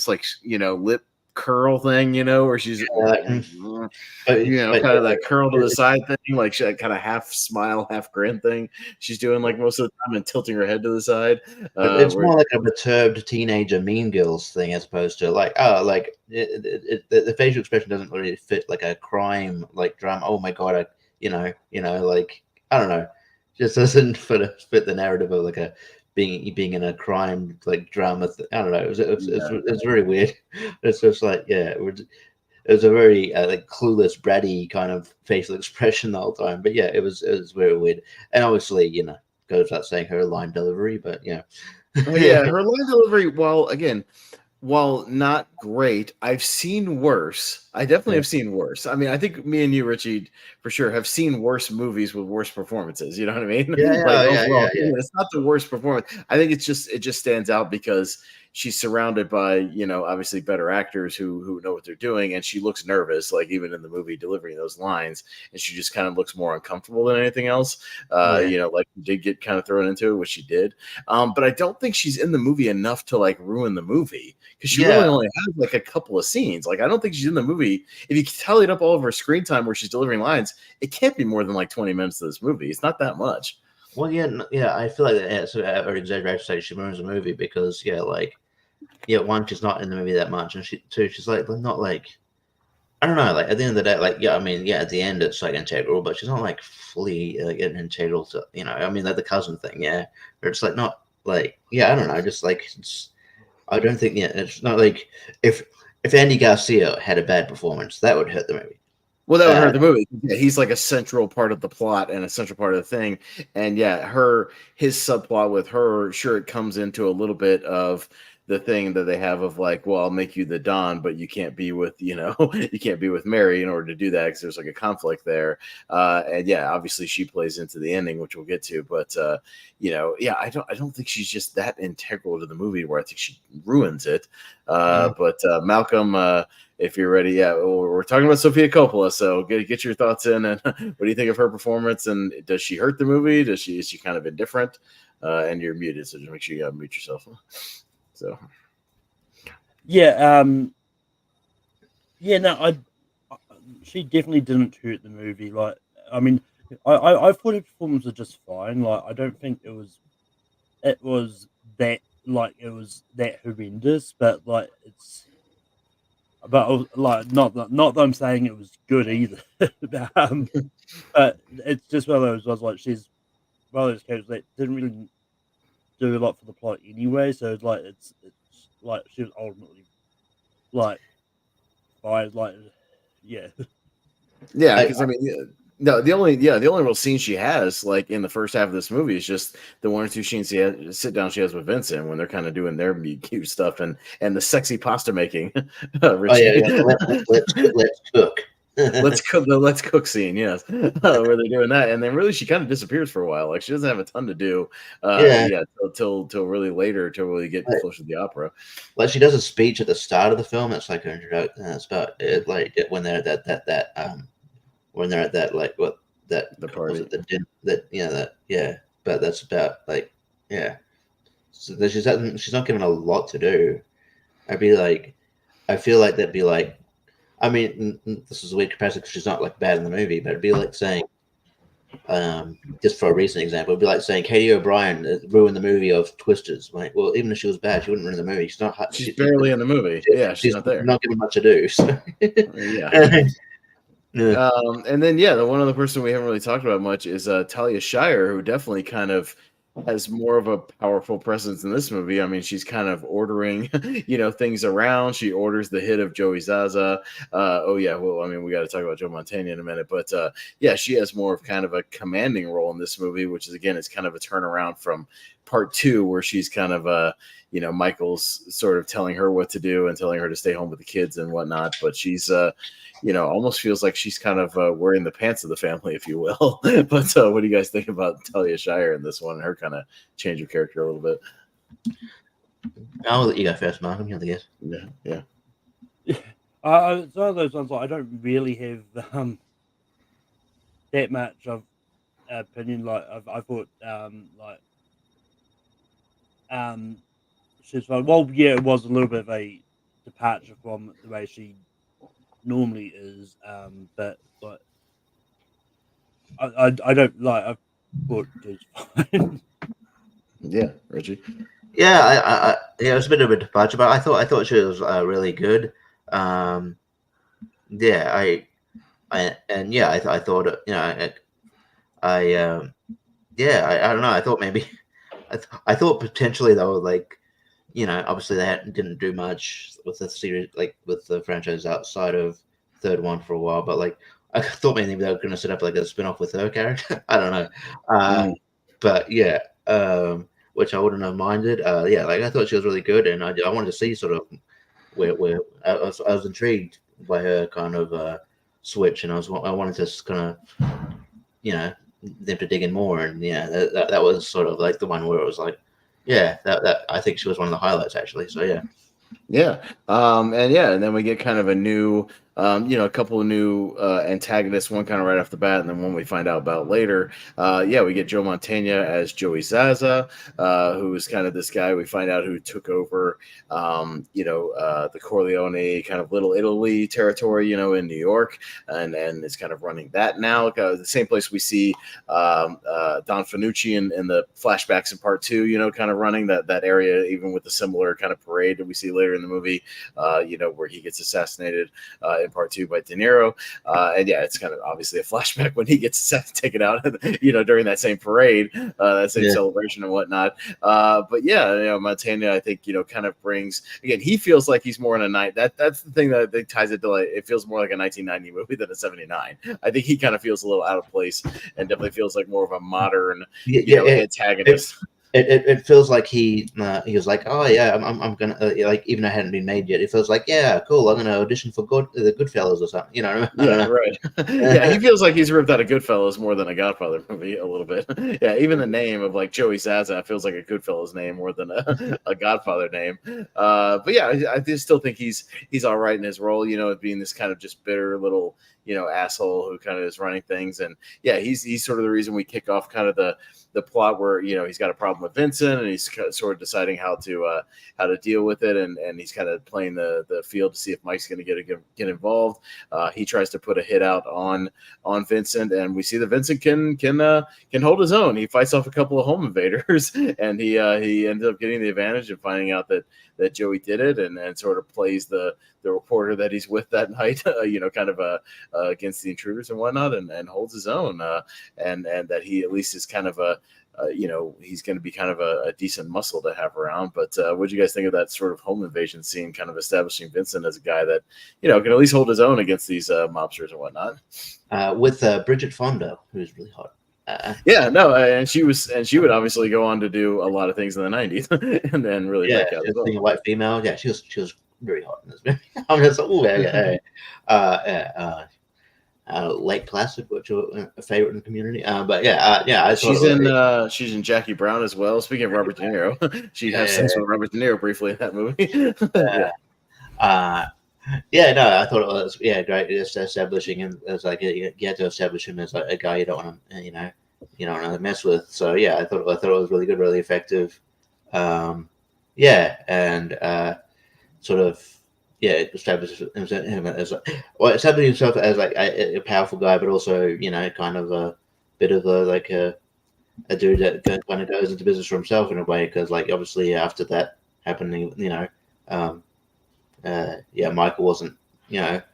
like lip curl thing, where she's kind of that curl to the side thing, like she kind of half smile, half grin thing she's doing like most of the time, and tilting her head to the side. It's more like a perturbed teenager Mean Girls thing, as opposed to the facial expression doesn't really fit like a crime like drama. Oh my god, like I don't know, just doesn't fit the narrative of like a being in a crime like drama. I don't know. It's very weird. It's just like it was a very like clueless, bratty kind of facial expression the whole time. But it was very weird. And obviously, goes without saying her line delivery. But her line delivery. While not great, I've seen worse. I definitely have seen worse. I mean, I think me and you, Richie, for sure, have seen worse movies with worse performances. You know what I mean? Yeah. It's not the worst performance. I think it just stands out because she's surrounded by, obviously better actors who know what they're doing, and she looks nervous, like even in the movie delivering those lines, and she just kind of looks more uncomfortable than anything else. Like she did get kind of thrown into it, which she did. But I don't think she's in the movie enough to like ruin the movie, because she really only has like a couple of scenes. Like I don't think she's in the movie. If you tallied up all of her screen time where she's delivering lines, it can't be more than like 20 minutes of this movie. It's not that much. Well, I feel like it's an exaggeration to say she ruins the movie because one, she's not in the movie that much, and she's like not like, I don't know, like at the end of the day, like at the end it's like integral, but she's not like fully integral to like the cousin thing, or it's like not like I don't know, just like I don't think it's not like if Andy Garcia had a bad performance, that would hurt the movie. Well, that would hurt the movie. Yeah, he's like a central part of the plot and a central part of the thing. And his subplot with her, sure, it comes into a little bit of the thing that they have of like, well, I'll make you the Don, but you can't be with, you can't be with Mary in order to do that, because there's like a conflict there. Obviously she plays into the ending, which we'll get to, but I don't think she's just that integral to the movie where I think she ruins it. But Malcolm, if you're ready. Yeah, we're talking about Sofia Coppola, so get your thoughts in. And what do you think of her performance? And does she hurt the movie? Is she kind of indifferent? And you're muted, so just make sure you mute yourself. So yeah, no, she definitely didn't hurt the movie. Like, I mean, I thought her performance was just fine. Like, I don't think it was that horrendous, but like like not that I'm saying it was good either. But it's just one of those ones, like, she's one of those characters that didn't really do a lot for the plot anyway. So it's like she was ultimately like fine. Like, yeah. yeah, because I mean, no, the only real scene she has, like, in the first half of this movie, is just the one or two scenes sit down she has with Vincent when they're kind of doing their meet cute stuff and the sexy pasta making. Let's cook. let's cook scene, yes, where they're doing that, and then really she kind of disappears for a while. Like, she doesn't have a ton to do, till really later, till really get closer to the opera. Like, she does a speech at the start of the film. It's like an introduction. It's about it, like, when they're at that like what that the party but that's about, like, so she's not given a lot to do. I feel like that'd be like, I mean, this is a weird comparison because she's not, like, bad in the movie, but it'd be like saying, just for a recent example, it'd be like saying Katie O'Brien ruined the movie of Twisters. Like, well, even if she was bad, she wouldn't ruin the movie. She's barely in the movie. She's not there. Not given much to do. So. Yeah. And then the one other person we haven't really talked about much is Talia Shire, who definitely kind of has more of a powerful presence in this movie. I mean, she's kind of ordering, things around. She orders the hit of Joey Zaza. Well, I mean, we got to talk about Joe Mantegna in a minute, but she has more of kind of a commanding role in this movie, which is, again, it's kind of a turnaround from part 2, where she's kind of Michael's sort of telling her what to do and telling her to stay home with the kids and whatnot, but she's almost feels like she's kind of wearing the pants of the family, if you will. But what do you guys think about Talia Shire in this one and her kind of change of character a little bit? I'll let you go first, Mark. I'm here to guess. Yeah. It's one of those ones, like, I don't really have that much of opinion. Like, I thought she's like, well, yeah, it was a little bit of a departure from the way she normally is, but like, I don't like. I thought it was fine. Yeah, Richie. Yeah, it was a bit of a departure, but I thought she was really good. I thought, I don't know. I thought maybe, I thought potentially they were, like, obviously they didn't do much with the series, like with the franchise outside of third one for a while, but like I thought maybe they were going to set up like a spin-off with her character. I don't know. But which I wouldn't have minded. Like, I thought she was really good, and I wanted to see sort of where I was intrigued by her kind of switch, and I wanted to kind of them to dig in more, and that was sort of like the one where it was like, that I think she was one of the highlights, actually. So and then we get kind of a new, a couple of new antagonists, one kind of right off the bat, and then one we find out about later. We get Joe Mantegna as Joey Zaza, who is kind of this guy we find out who took over, the Corleone kind of Little Italy territory, in New York, and is kind of running that now. The same place we see Don Fanucci in the flashbacks in part 2, kind of running that area, even with the similar kind of parade that we see later in the movie, where he gets assassinated in part 2 by De Niro. It's kind of obviously a flashback when he gets taken out, during that same parade, that same celebration and whatnot. Mantegna, I think, kind of brings, again, he feels like he's more in a night. That's the thing that I think ties it to, like, it feels more like a 1990 movie than a 79. I think he kind of feels a little out of place and definitely feels like more of a modern, antagonist. it feels like he was like, oh yeah, I'm gonna like, even though it hadn't been made yet, it feels like, yeah, cool, I'm gonna audition for the Goodfellas or something, you know? I don't Yeah, know. right. Yeah, he feels like he's ripped out of Goodfellas more than a Godfather movie a little bit. Yeah, even the name of like Joey Zaza feels like a Goodfellas name more than a Godfather name. But yeah, I just still think he's all right in his role. You know, of being this kind of just bitter little asshole who kind of is running things. And yeah, he's sort of the reason we kick off kind of the plot where he's got a problem with Vincent and he's sort of deciding how to deal with it, and he's kind of playing the field to see if Mike's going to get involved. He tries to put a hit out on Vincent, and we see that Vincent can hold his own. He fights off a couple of home invaders, and he ends up getting the advantage and finding out that Joey did it, and sort of plays the reporter that he's with that night, kind of against the intruders and whatnot, and holds his own, and that he at least is kind of he's going to be kind of a decent muscle to have around. But what do you guys think of that sort of home invasion scene, kind of establishing Vincent as a guy that can at least hold his own against these mobsters and whatnot? With Bridget Fonda, who's really hot. Yeah, no, and she would obviously go on to do a lot of things in the 90s and then really break out as well. Being a white female, yeah, she was very hot in this movie. I'm just like, oh yeah. Lake Placid, which is a favorite in the community. But I she's in Jackie Brown as well. Speaking of Robert De Niro, she has sex with Robert De Niro briefly in that movie. I thought it was great. Just establishing him as like you had to establish him as like a guy you don't want to you don't want to mess with. So yeah, I thought it was really good, really effective. Sort of establishes himself as like a powerful guy, but also kind of a bit of a dude that kind of goes into business for himself in a way, because like obviously after that happening, Michael wasn't that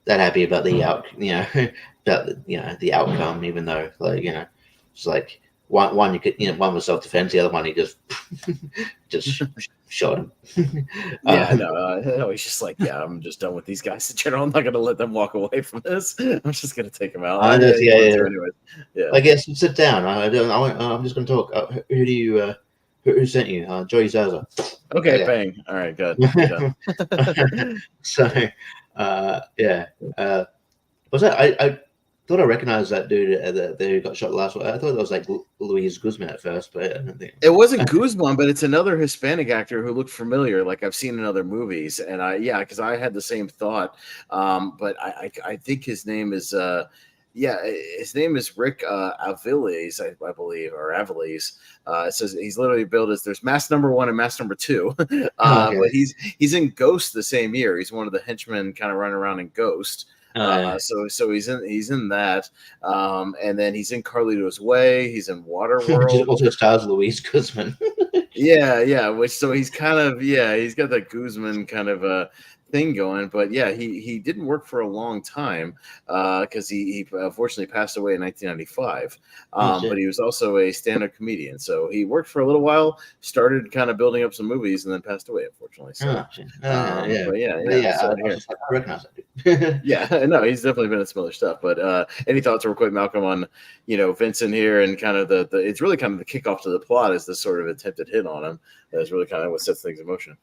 happy about the the outcome, even though it's like one you could one was self-defense, the other one he just shot him. He's just like, I'm just done with these guys in general. I'm not going to let them walk away from this. I'm just going to take them out. Anyways. I guess sit down. I'm just going to talk. Who do you who sent you? Joey Zaza. Okay, bang. All right, good. So was that I thought I recognized that dude who got shot last week. I thought that was like Luis Guzman at first, but I don't think it wasn't Guzman, but it's another Hispanic actor who looked familiar, like I've seen in other movies. And because I had the same thought. But I think his name is his name is Rick Aviles, I believe, or Aviles. It says he's literally billed as there's Mask Number 1 and Mask Number 2. But he's in Ghost the same year. He's one of the henchmen kind of running around in Ghost. So he's in that, and then he's in Carlito's Way. He's in Waterworld. Also stars Luis Guzman. So he's kind of he's got that Guzman kind of thing going, but he didn't work for a long time because he unfortunately passed away in 1995. But he was also a stand-up comedian, so he worked for a little while, started kind of building up some movies, and then passed away, unfortunately. So I recognize that. No, he's definitely been in some other stuff. But any thoughts real quick, Malcolm, on Vincent here and kind of the it's really kind of the kickoff to the plot is this sort of attempted hit on him. That's really kind of what sets things in motion.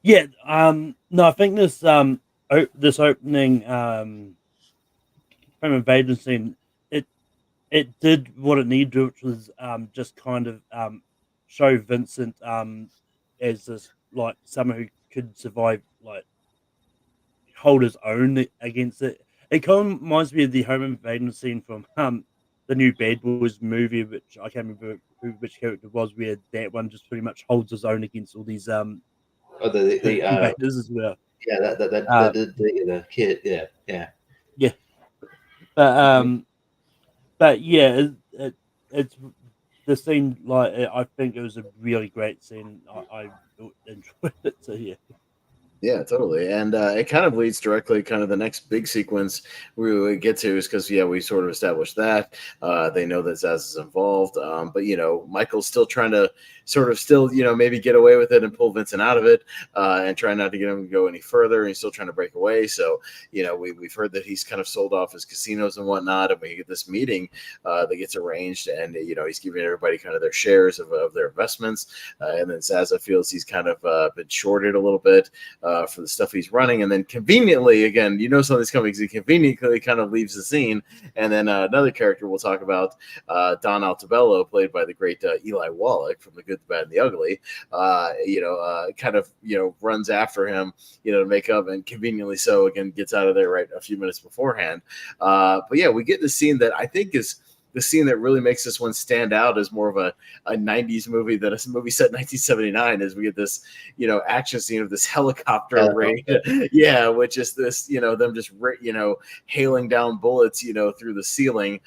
Yeah, no, I think this this opening home invasion scene, it did what it needed to, which was just kind of show Vincent as this like someone who could survive, like hold his own against it. It kind of reminds me of the home invasion scene from the new Bad Boys movie, which I can't remember which character it was, where that one just pretty much holds his own against all these the invaders as well. Yeah, the kid. Yeah. But yeah, it's the scene. Like I think it was a really great scene. I enjoyed it. So yeah. Yeah, totally. And it kind of leads directly kind of the next big sequence we get to is because, we sort of established that. They know that Zaz is involved. But, Michael's still trying to sort of still, maybe get away with it and pull Vincent out of it, and try not to get him to go any further. And he's still trying to break away. So, we've heard that he's kind of sold off his casinos and whatnot. And we get this meeting that gets arranged, and he's giving everybody kind of their shares of their investments. And then Zaza feels he's kind of been shorted a little bit for the stuff he's running. And then conveniently, again, something's coming because he conveniently kind of leaves the scene. And then another character we'll talk about, Don Altabello, played by the great Eli Wallach from The Good, the Bad, and the Ugly, kind of, runs after him, to make up, and conveniently so, again, gets out of there right a few minutes beforehand. But yeah, we get the scene that I think is the scene that really makes this one stand out as more of a 90s movie than a movie set in 1979, is we get this, action scene of this helicopter raid. Yeah, which is this, them just, hailing down bullets, through the ceiling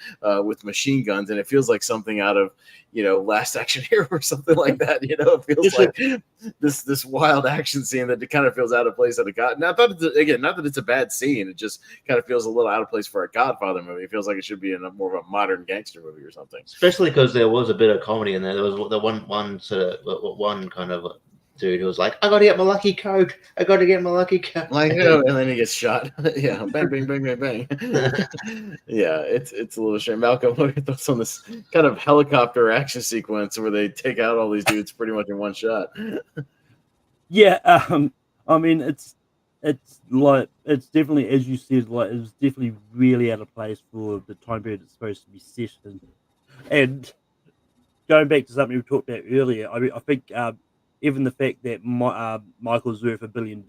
with machine guns. And it feels like something out of, Last Action Hero or something like that. It feels like this wild action scene that kind of feels out of place at a God. Not that it's a bad scene. It just kind of feels a little out of place for a Godfather movie. It feels like it should be in more of a modern gangster movie or something. Especially because there was a bit of comedy in there. There was the one kind of dude who was like, "I got to get my lucky coat. I got to get my lucky coat." And then he gets shot. Yeah, bang, bang, bang, bang, bang. Yeah, it's a little shame. Malcolm, what are your thoughts on this kind of helicopter action sequence where they take out all these dudes pretty much in one shot? Yeah, I mean, it's definitely, as you said, like, it was definitely really out of place for the time period it's supposed to be set in. And going back to something we talked about earlier, I mean, I think even the fact that Michael's worth $1 billion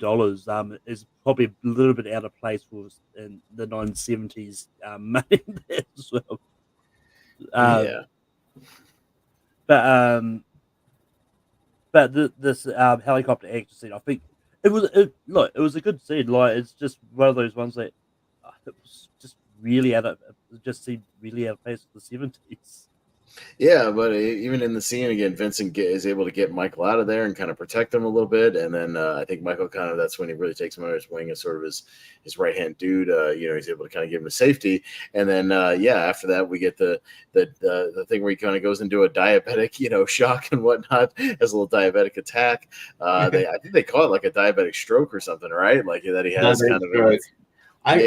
is probably a little bit out of place for in the 1970s money as well. Yeah. But this helicopter action scene, I think it was a good scene. Like, it's just one of those ones that it was just really it just seemed really out of place for the 70s. Yeah, but even in the scene again, Vincent is able to get Michael out of there and kind of protect him a little bit, and then I think Michael that's when he really takes him under his wing as sort of his right hand dude. He's able to kind of give him a safety, and then after that we get the thing where he kind of goes into a diabetic shock and whatnot, has a little diabetic attack. I think they call it like a diabetic stroke or something, right? Like that he has kind of. I'd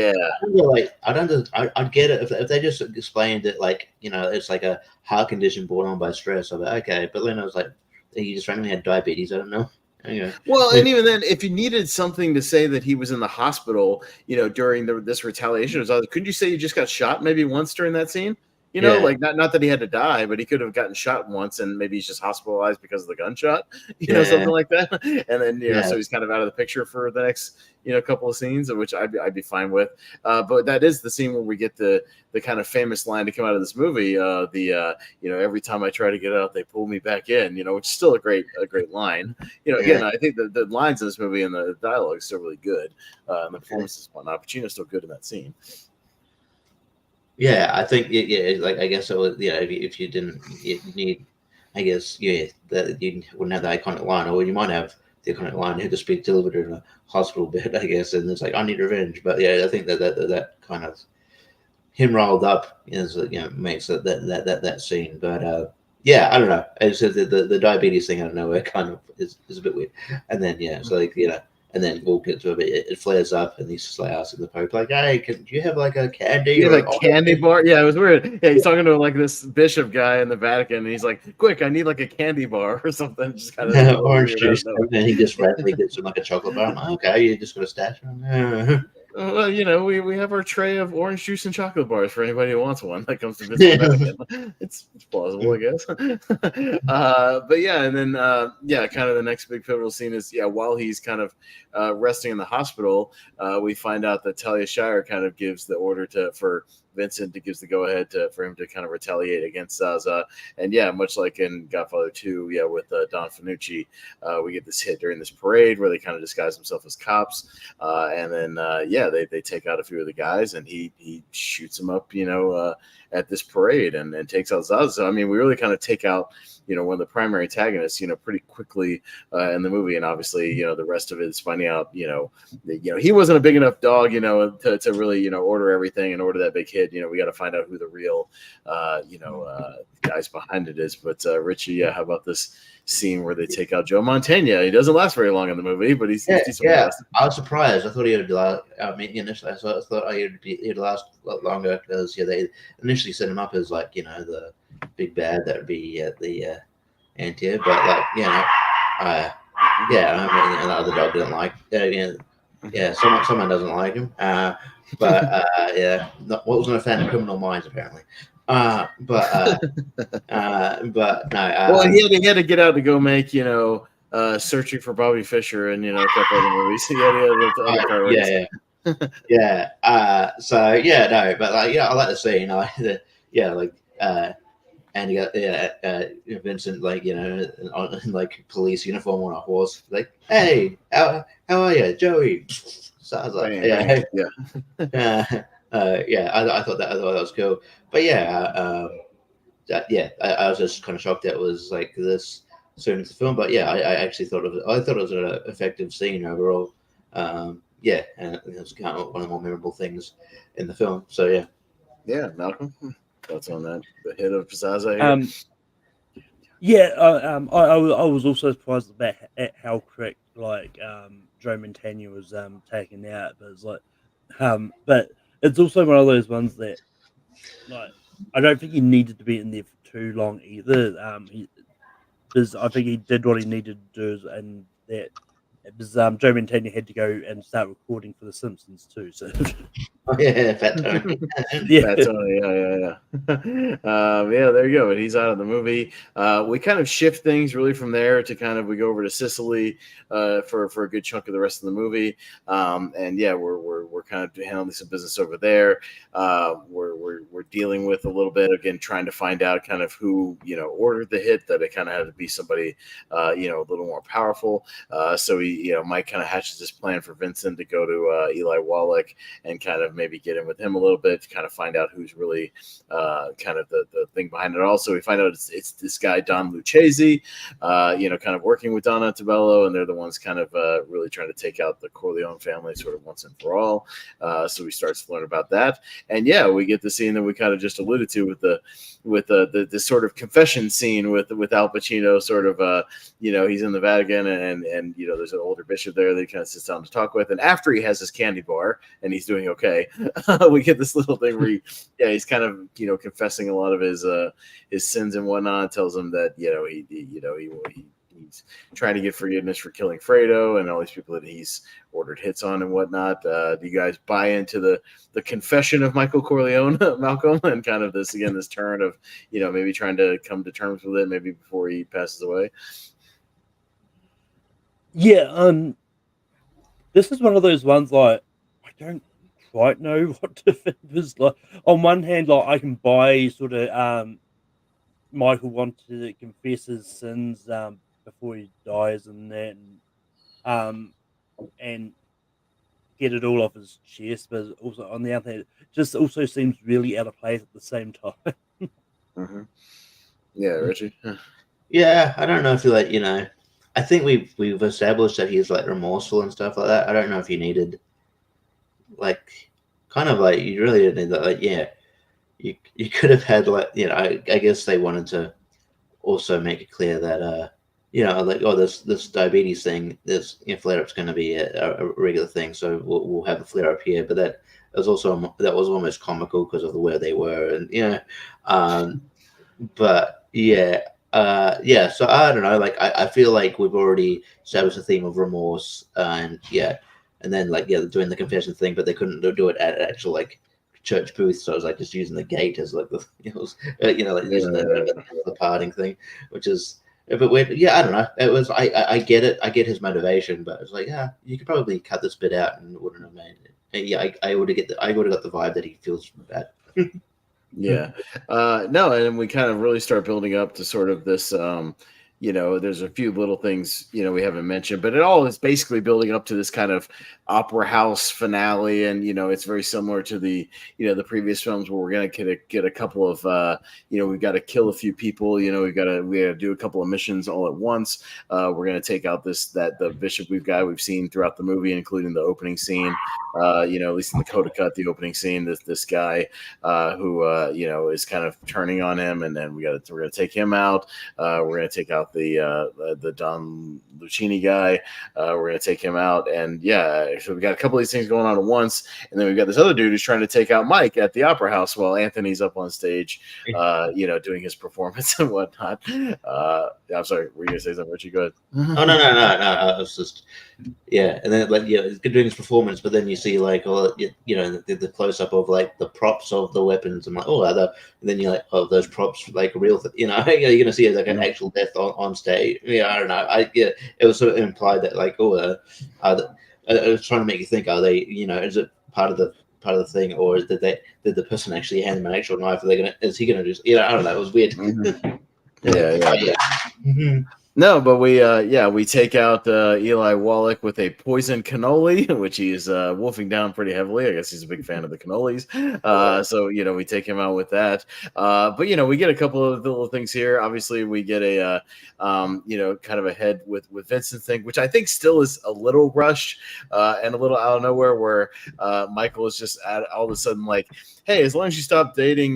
get it if they just explained it like, it's like a heart condition brought on by stress. I'm like, okay, but then I was like, he just randomly had diabetes. I don't know. Anyway. Well, and even then, if you needed something to say that he was in the hospital, during this retaliation, couldn't you say you just got shot maybe once during that scene? Like not that he had to die, but he could have gotten shot once, and maybe he's just hospitalized because of the gunshot, something like that. And then, so he's kind of out of the picture for the next, couple of scenes, which I'd be fine with. But that is the scene where we get the kind of famous line to come out of this movie. Every time I try to get out, they pull me back in, which is still a great line. Again, I think the lines in this movie and the dialogue is still really good. And the performances and whatnot. Pacino's still good in that scene. Yeah, I think like I guess it was, if you didn't need, I guess that you wouldn't have the iconic line, or you might have the iconic line, you had to speak delivered in a hospital bed, I guess, and it's like, I need revenge. But yeah, I think that kind of him rolled up is makes that scene. But I don't know. It's the diabetes thing out of nowhere kind of is a bit weird. And then so like and then we'll get to it flares up, and he's just like asking the Pope, like, "Hey, do you have like a candy?" You have a candy bar? Yeah, it was weird. Yeah, he's talking to like this bishop guy in the Vatican, and he's like, "Quick, I need like a candy bar or something." Just kind of orange juice, and then he just randomly gets him like a chocolate bar. I'm like, okay, you just got a stash on. Well, we have our tray of orange juice and chocolate bars for anybody who wants one that comes to visit the Vatican. It's plausible, I guess. But yeah, and then kind of the next big pivotal scene is while he's kind of resting in the hospital, we find out that Talia Shire kind of gives the order for Vincent to gives the go ahead for him to kind of retaliate against Zaza. And much like in Godfather 2, with Don Fanucci, we get this hit during this parade where they kind of disguise themselves as cops, and then they take out a few of the guys, and he shoots them up at this parade and takes out Zaza. So, I mean, we really kind of take out one of the primary antagonists pretty quickly in the movie, and obviously the rest of it is finding out that, he wasn't a big enough dog to really order everything and order that big hit. kid. We got to find out who the real, guys behind it is. But Richie, how about this scene where they take out Joe Montana? He doesn't last very long in the movie, but he's yeah. I was surprised. I thought he would last. I mean, initially, I thought he'd last a lot longer because they initially set him up as like the big bad that would be the anti, but I mean, another dog didn't like. Someone doesn't like him. Wasn't a fan of Criminal Minds apparently. But no. Well, he had to get out to go make Searching for Bobby Fischer and a couple other movies. He had other priorities. But I like the scene. And you got Vincent in like police uniform on a horse, like, hey, how are you, Joey? So I was like, I thought that was cool, but I was just kind of shocked that it was like this soon as the film, but I actually thought it was an effective scene overall. And it was kind of one of the more memorable things in the film. So Malcolm, thoughts on that? The hit of Zaza here? I was also surprised about how quick Joe Montana was taken out, but it's but it's also one of those ones that I don't think he needed to be in there for too long either. Because I think he did what he needed to do, and that it was Joe Montana had to go and start recording for The Simpsons too. So Fat Tony. Fat Tony, there you go. And he's out of the movie. We kind of shift things really from there to we go over to Sicily for a good chunk of the rest of the movie. We're kind of handling some business over there. We're dealing with a little bit again, trying to find out kind of who ordered the hit. That it kind of had to be somebody a little more powerful. So Mike kind of hatches this plan for Vincent to go to Eli Wallach and kind of maybe get in with him a little bit to kind of find out who's really kind of the thing behind it. Also, we find out it's this guy Don Lucchese, kind of working with Don Antebello, and they're the ones kind of really trying to take out the Corleone family sort of once and for all. So we start to learn about that, and we get the scene that we kind of just alluded to with the sort of confession scene with Al Pacino, sort of he's in the Vatican and there's an older bishop there that he kind of sits down to talk with, and after he has his candy bar and he's doing okay, we get this little thing where he's kind of confessing a lot of his sins and whatnot. Tells him that he's trying to get forgiveness for killing Fredo and all these people that he's ordered hits on and whatnot. Do you guys buy into the confession of Michael Corleone, Malcolm, and kind of this turn of maybe trying to come to terms with it maybe before he passes away? This is one of those ones I don't quite know what to think. On one hand, I can buy sort of Michael wanted to confess his sins before he dies and that, and get it all off his chest. But also on the other hand, it just also seems really out of place at the same time. Mm-hmm. Yeah, Richie. Yeah, I don't know if I think we've established that he's remorseful and stuff like that. I don't know if you needed you really didn't need that. You could have had I guess they wanted to also make it clear that this diabetes thing, this flare up's going to be a regular thing, so we'll have a flare up here. But that was almost comical because of where they were, and so I don't know. I feel like we've already established a theme of remorse, and then doing the confession thing, but they couldn't do it at actual church booth, so it was just using the gate as using the parting thing, which is a bit weird. I don't know. It was I get it. I get his motivation, but it's you could probably cut this bit out and it wouldn't have made it. I would have got the vibe that he feels bad. No, and we kind of really start building up to sort of this there's a few little things we haven't mentioned, but it all is basically building up to this kind of opera house finale, and it's very similar to the the previous films where we're gonna get a couple of we've got to kill a few people, we gotta do a couple of missions all at once. We're gonna take out the bishop we've seen throughout the movie, including the opening scene at least in the Coda cut, the opening scene, this guy who is kind of turning on him, and then we're gonna take him out. We're gonna take out the Don Lucchini guy. We're gonna take him out, and so we got a couple of these things going on at once, and then we've got this other dude who's trying to take out Mike at the Opera House while Anthony's up on stage, doing his performance and whatnot. I'm sorry, were you gonna say something, Richie? Go ahead. Oh no! I was just and then he's doing his performance, but then you see like the close up of like the props of the weapons. I'm like, and then you're like, oh, those props like real. You're gonna see like an actual death on stage. I don't know. It was sort of implied that like, I was trying to make you think, are they, is it part of the thing, or did the person actually hand him an actual knife? Is he gonna just, I don't know. It was weird. Yeah. Mm-hmm. No, but we take out Eli Wallach with a poison cannoli, which he's wolfing down pretty heavily. I guess he's a big fan of the cannolis. So we take him out with that. But we get a couple of little things here. Obviously, we get a kind of a head with Vincent thing, which I think still is a little rushed and a little out of nowhere, where Michael is just all of a sudden like, hey, as long as you stop dating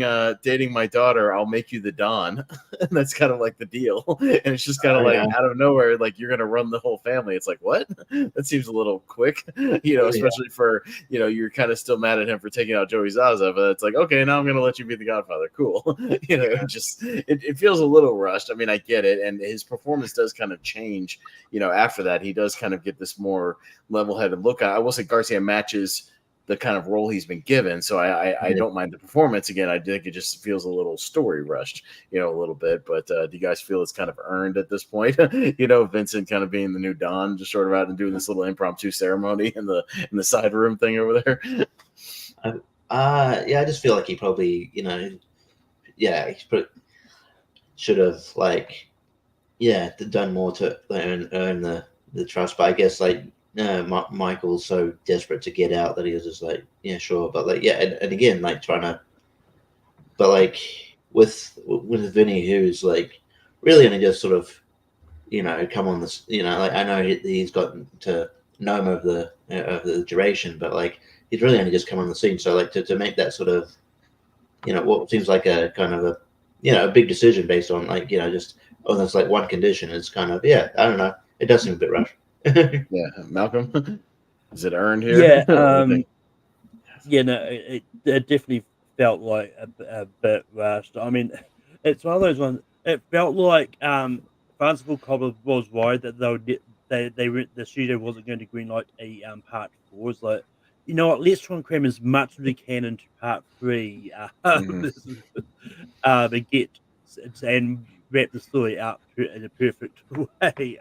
my daughter, I'll make you the Don. And that's kind of like the deal. And it's just kind of like out of nowhere, like you're gonna run the whole family. It's like, what? That seems a little quick, especially for you're kind of still mad at him for taking out Joey Zaza, but it's like, okay, now I'm gonna let you be the Godfather. Cool. It feels a little rushed. I mean, I get it, and his performance does kind of change. After that, he does kind of get this more level-headed look. I will say Garcia matches the kind of role he's been given. So I don't mind the performance. Again, I think it just feels a little story rushed, a little bit. But do you guys feel it's kind of earned at this point? Vincent kind of being the new Don, just sort of out and doing this little impromptu ceremony in the side room thing over there. I just feel like he probably, should have done more to earn the trust. But I guess Michael's so desperate to get out that he was just like, yeah, sure, but and again, like trying to, but like with Vinny, who's like really only just sort of, come on this, I know he's gotten to know him over the duration, but like he's really only just come on the scene. So like to make that sort of, what seems like a kind of a big decision based on just this like one condition, it's kind of I don't know, it does seem a bit rushed. Yeah, Malcolm, is it earned here? It definitely felt like a bit rushed. I mean, it's one of those ones. It felt like Fanciful Cobbler was worried that the studio wasn't going to greenlight a part 4. It's like, let's try and cram as much as we can into part 3, to get and wrap the story out in a perfect way.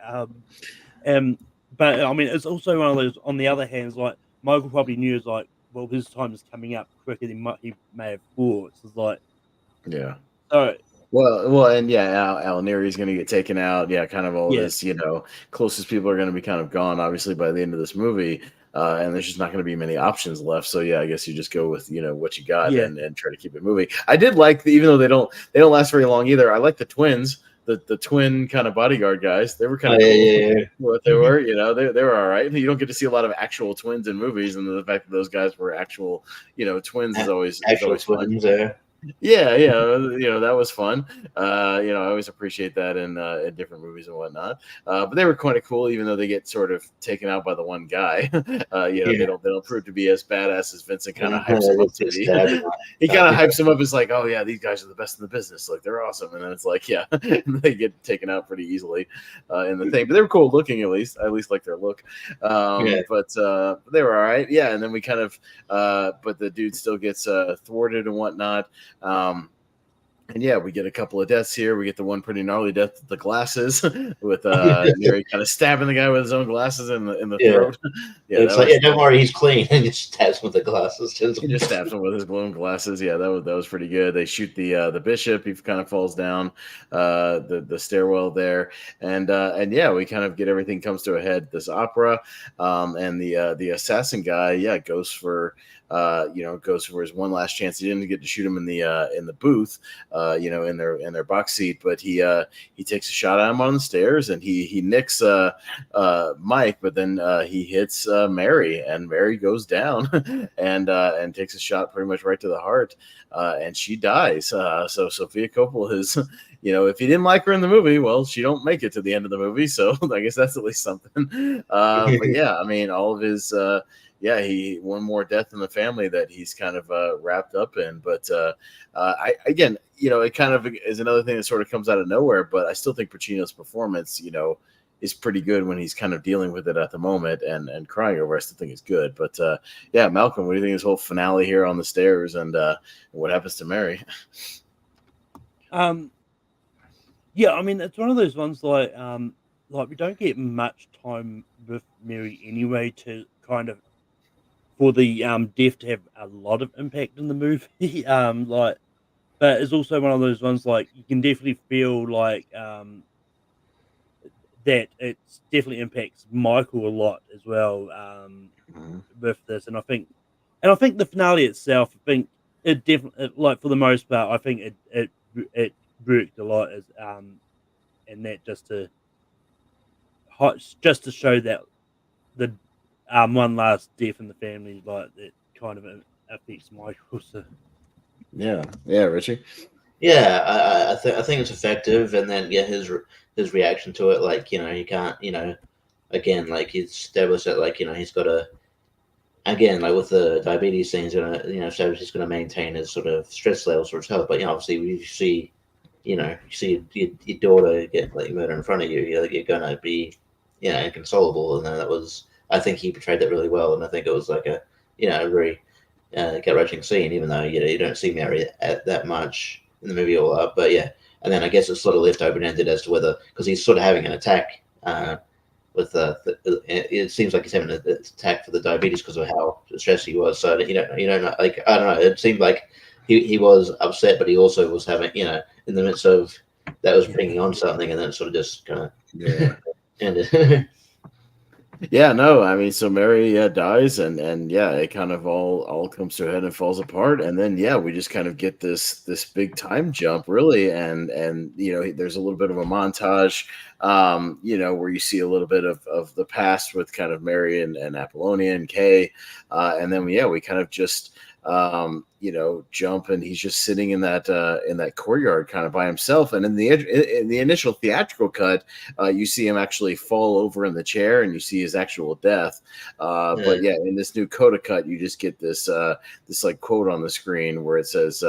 But I mean, it's also one of those. On the other hand, it's like Michael probably knew, it's like, well, his time is coming up quicker than he may have thought. So it's like, yeah. So well, and Alan Neary is going to get taken out. Yeah, kind of all this. Closest people are going to be kind of gone, obviously, by the end of this movie. And there's just not going to be many options left. So I guess you just go with what you got and try to keep it moving. I did like even though they don't last very long either. I like the twins. The twin kind of bodyguard guys, they were kind of cool. What they were, they were all right. You don't get to see a lot of actual twins in movies, and the fact that those guys were actual, twins is always twins fun. That was fun. I always appreciate that in different movies and whatnot. But they were kind of cool, even though they get sort of taken out by the one guy. They don't prove to be as badass as Vincent kind of hypes them up to be. He kind of hypes them up as like, oh yeah, these guys are the best in the business. Like they're awesome. And then it's like, they get taken out pretty easily in the thing. But they were cool looking at least. I at least like their look. But they were all right. Yeah. And then we kind of, but the dude still gets thwarted and whatnot. And we get a couple of deaths here. We get the one pretty gnarly death with the glasses, with Neary kind of stabbing the guy with his own glasses in the throat. It's like, don't worry, he's clean. And just stabs him with the glasses. He just stabs him with his blown glasses. Yeah, that was pretty good. They shoot the bishop. He kind of falls down the stairwell there, and we kind of get everything comes to a head. This opera, and the assassin guy, goes for goes for his one last chance. He didn't get to shoot him in the booth, in their box seat, but he takes a shot at him on the stairs, and he nicks Mike, but then he hits Mary, and Mary goes down and takes a shot pretty much right to the heart, and she dies. So Sophia Coppola is, if you didn't like her in the movie, well, she don't make it to the end of the movie, so I guess that's at least something. But yeah, I mean, all of his he one more death in the family that he's kind of wrapped up in. But it kind of is another thing that sort of comes out of nowhere. But I still think Pacino's performance, is pretty good when he's kind of dealing with it at the moment and crying over it. I still think it's good. But Malcolm, what do you think of this whole finale here on the stairs and what happens to Mary? Yeah, I mean, it's one of those ones like we don't get much time with Mary anyway to kind of for the death to have a lot of impact in the movie. But it's also one of those ones like you can definitely feel like that it definitely impacts Michael a lot as well with this, and I think the finale itself, I think it definitely for the most part, I think it worked a lot as and that just to show that the one last death in the family like that kind of affects Michael. So yeah, Richie. Yeah, I think it's effective, and then his reaction to it, like he can't, again, like he's established that he's got to, again, like with the diabetes things, establish he's going to maintain his sort of stress levels for his health, but obviously you see your daughter get murdered in front of you, you're going to be inconsolable, and then I think he portrayed that really well, and I think it was like a very gut-wrenching scene, even though you don't see Mary that much in the movie all up, but yeah, and then I guess it's sort of left open-ended as to whether, because he's sort of having an attack with it seems like he's having an attack for the diabetes because of how stressed he was, so you don't know, like I don't know, it seemed like he was upset, but he also was having in the midst of that was bringing on something, and then it sort of just kind of ended. Yeah, no, I mean, so Mary dies, and it kind of all comes to a head and falls apart, and then we just kind of get this big time jump, really, and there's a little bit of a montage, where you see a little bit of the past with kind of Mary and Apollonia and Kay, and then we kind of just jump, and he's just sitting in that courtyard kind of by himself. And in the initial theatrical cut, you see him actually fall over in the chair, and you see his actual death. But in this new Coda cut, you just get this like quote on the screen where it says,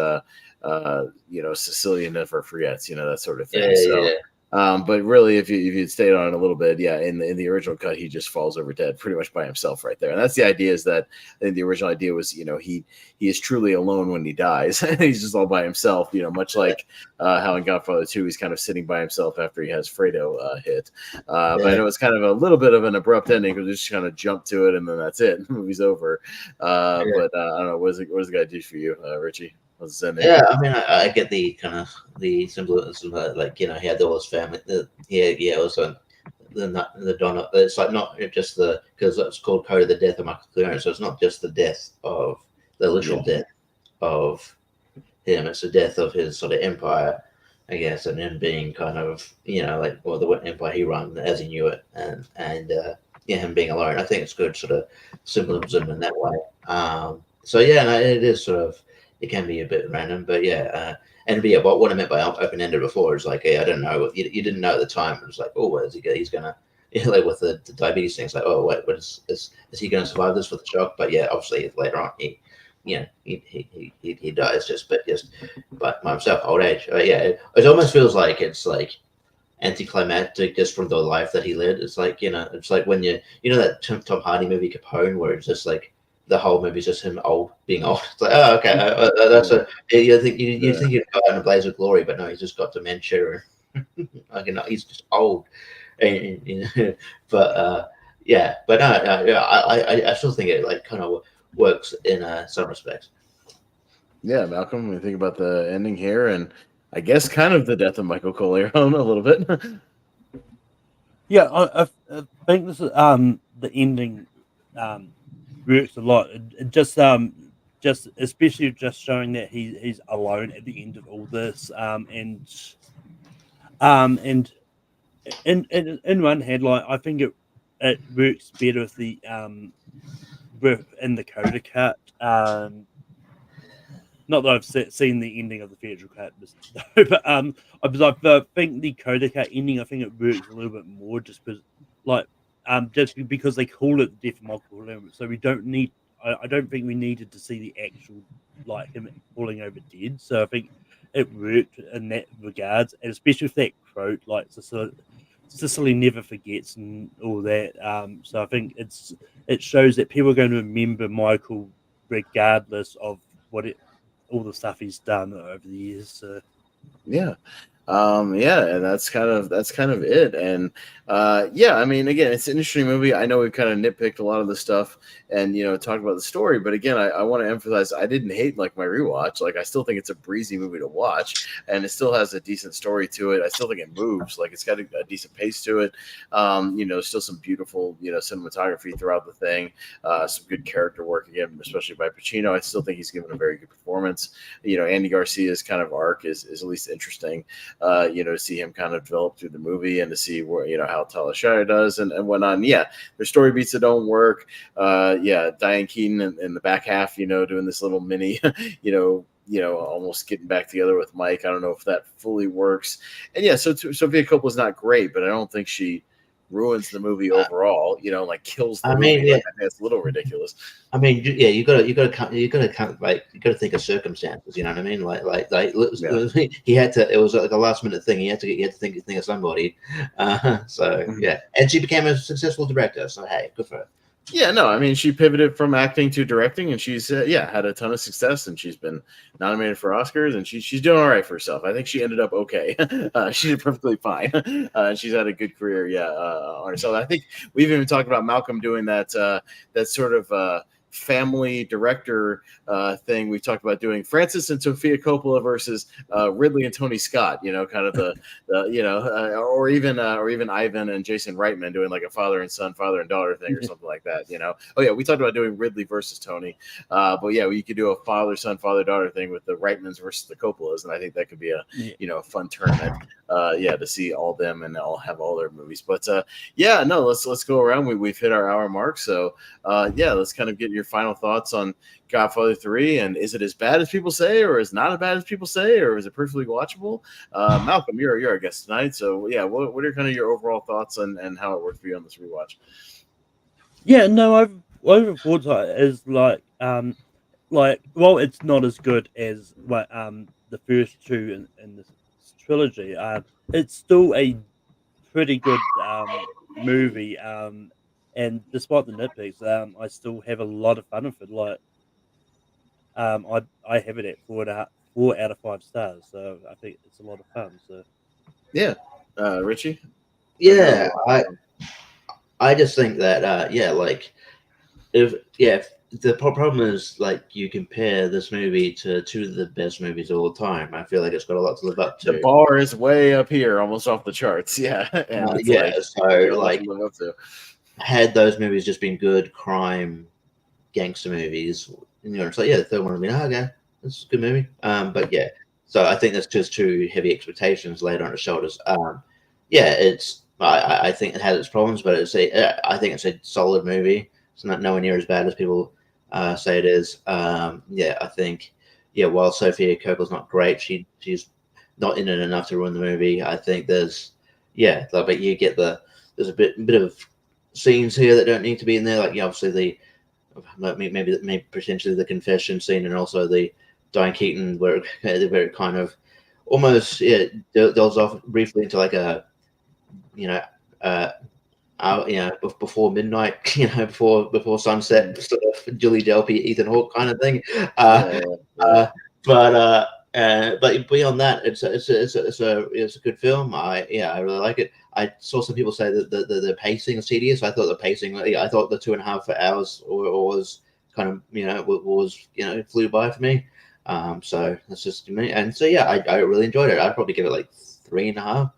Cecilia never forgets, that sort of thing. But really, if you'd stayed on it a little bit, in the original cut, he just falls over dead pretty much by himself right there. And that's the idea, is that I think the original idea was, he is truly alone when he dies. He's just all by himself, much like how in Godfather 2, he's kind of sitting by himself after he has Fredo hit. But I know it's kind of a little bit of an abrupt ending because we just kind of jump to it and then that's it. The movie's over. But I don't know. What does the guy do for you, Richie? Yeah, I mean, I get the kind of the symbolism, like he had all his family. Also the Donna. It's like not just because it's called Code of the Death of Michael Corleone, so it's not just the death of the literal death of him. It's the death of his sort of empire, I guess, and him being kind of the empire he run as he knew it, and him being alone. I think it's good sort of symbolism in that way. It is sort of. It can be a bit random, but what I meant by open-ended before is like, I don't know, you didn't know at the time. It was like, oh, what is he? He's gonna, like with the diabetes things, like, oh, wait, what is he gonna survive this with the shock? But obviously later on, he dies just by himself, old age. It almost feels like it's like anticlimactic just from the life that he led. It's like it's like when that Tom Hardy movie Capone, where it's just like. The whole movie is just him being old. It's like, oh, okay, that's you think you've got in a blaze of glory, but no, he's just got dementia. He's just old. But I still think it like kind of works in some respects. Yeah, Malcolm, when you think about the ending here, and I guess kind of the death of Michael Corleone a little bit. I think this is the ending. Works a lot. It just just especially just showing that he's alone at the end of all this, and in one hand, like I think it works better with the in the Coda cut. Not that I've seen the ending of the theatrical cut, but I think the Coda cut ending, I think it works a little bit more just because, like, just because they call it the death of Michael Corleone, so we don't need. I don't think we needed to see the actual like him falling over dead. So I think it worked in that regards, and especially with that quote, like Sicily never forgets and all that. So I think it shows that people are going to remember Michael regardless of all the stuff he's done over the years. So. Yeah. Yeah, and that's kind of it. And yeah, I mean, again, it's an interesting movie. I know we've kind of nitpicked a lot of the stuff and talked about the story, but again, I want to emphasize I didn't hate like my rewatch. Like I still think it's a breezy movie to watch, and it still has a decent story to it. I still think it moves, like it's got a decent pace to it. Still some beautiful cinematography throughout the thing, some good character work again, especially by Pacino. I still think he's given a very good performance. Andy Garcia's kind of arc is at least interesting. To see him kind of develop through the movie and to see where, how Talia Shire does and whatnot. And yeah, there's story beats that don't work. Diane Keaton in the back half, doing this little mini, almost getting back together with Mike. I don't know if that fully works. And yeah, so Sophia Coppola's not great, but I don't think she ruins the movie overall, like kills the movie. Mean, yeah. I think that's a little ridiculous. I mean, yeah, you got to think of circumstances. You know what I mean? He had to. It was like a last minute thing. He had to think of somebody. Yeah, and she became a successful director. So hey, good for her. Yeah, no, I mean, she pivoted from acting to directing, and she's had a ton of success, and she's been nominated for Oscars, and she's doing all right for herself. I think she ended up okay. She did perfectly fine, and she's had a good career, on herself. I think we've even talked about Malcolm doing that sort of family director thing. We talked about doing Francis and Sofia Coppola versus Ridley and Tony Scott. Kind of or even Ivan and Jason Reitman doing like a father and son, father and daughter thing or something like that. Oh yeah, we talked about doing Ridley versus Tony, but yeah, you could do a father son, father daughter thing with the Reitmans versus the Coppolas, and I think that could be a fun tournament. To see all them and all have all their movies. But let's go around. We've hit our hour mark, so let's kind of get your final thoughts on Godfather 3, and is it as bad as people say, or is it not as bad as people say, or is it perfectly watchable? Malcolm, you're our guest tonight, so yeah, what are kind of your overall thoughts and how it worked for you on this rewatch? Yeah, no, I've thought is well, it's not as good as the first two in this trilogy. It's still a pretty good movie, and despite the nitpicks, I still have a lot of fun with it. Like, I have it at 4 out of 5 stars, so I think it's a lot of fun. So, yeah, Richie. Yeah, I just think that if the problem is like you compare this movie to two of the best movies of all time, I feel like it's got a lot to live up to. The bar is way up here, almost off the charts. Yeah, and live up to. Had those movies just been good crime gangster movies, it's like the third one would be okay, it's a good movie. But yeah, so I think that's just too heavy expectations laid on its shoulders. I think it has its problems, but I think it's a solid movie. It's not nowhere near as bad as people say it is. I think while Sofia Coppola's not great, she's not in it enough to ruin the movie. I think there's but you get there's a bit of scenes here that don't need to be in there, like obviously maybe potentially the confession scene, and also the Diane Keaton where it kind of almost delves off briefly into like a before midnight, before sunset, sort of Julie Delpy, Ethan Hawke kind of thing. But beyond that, it's a good film. I really like it. I saw some people say that the pacing is tedious. I thought the pacing, I thought the 2.5 hours was kind of flew by for me. So that's just me. And so I really enjoyed it. I'd probably give it like 3.5.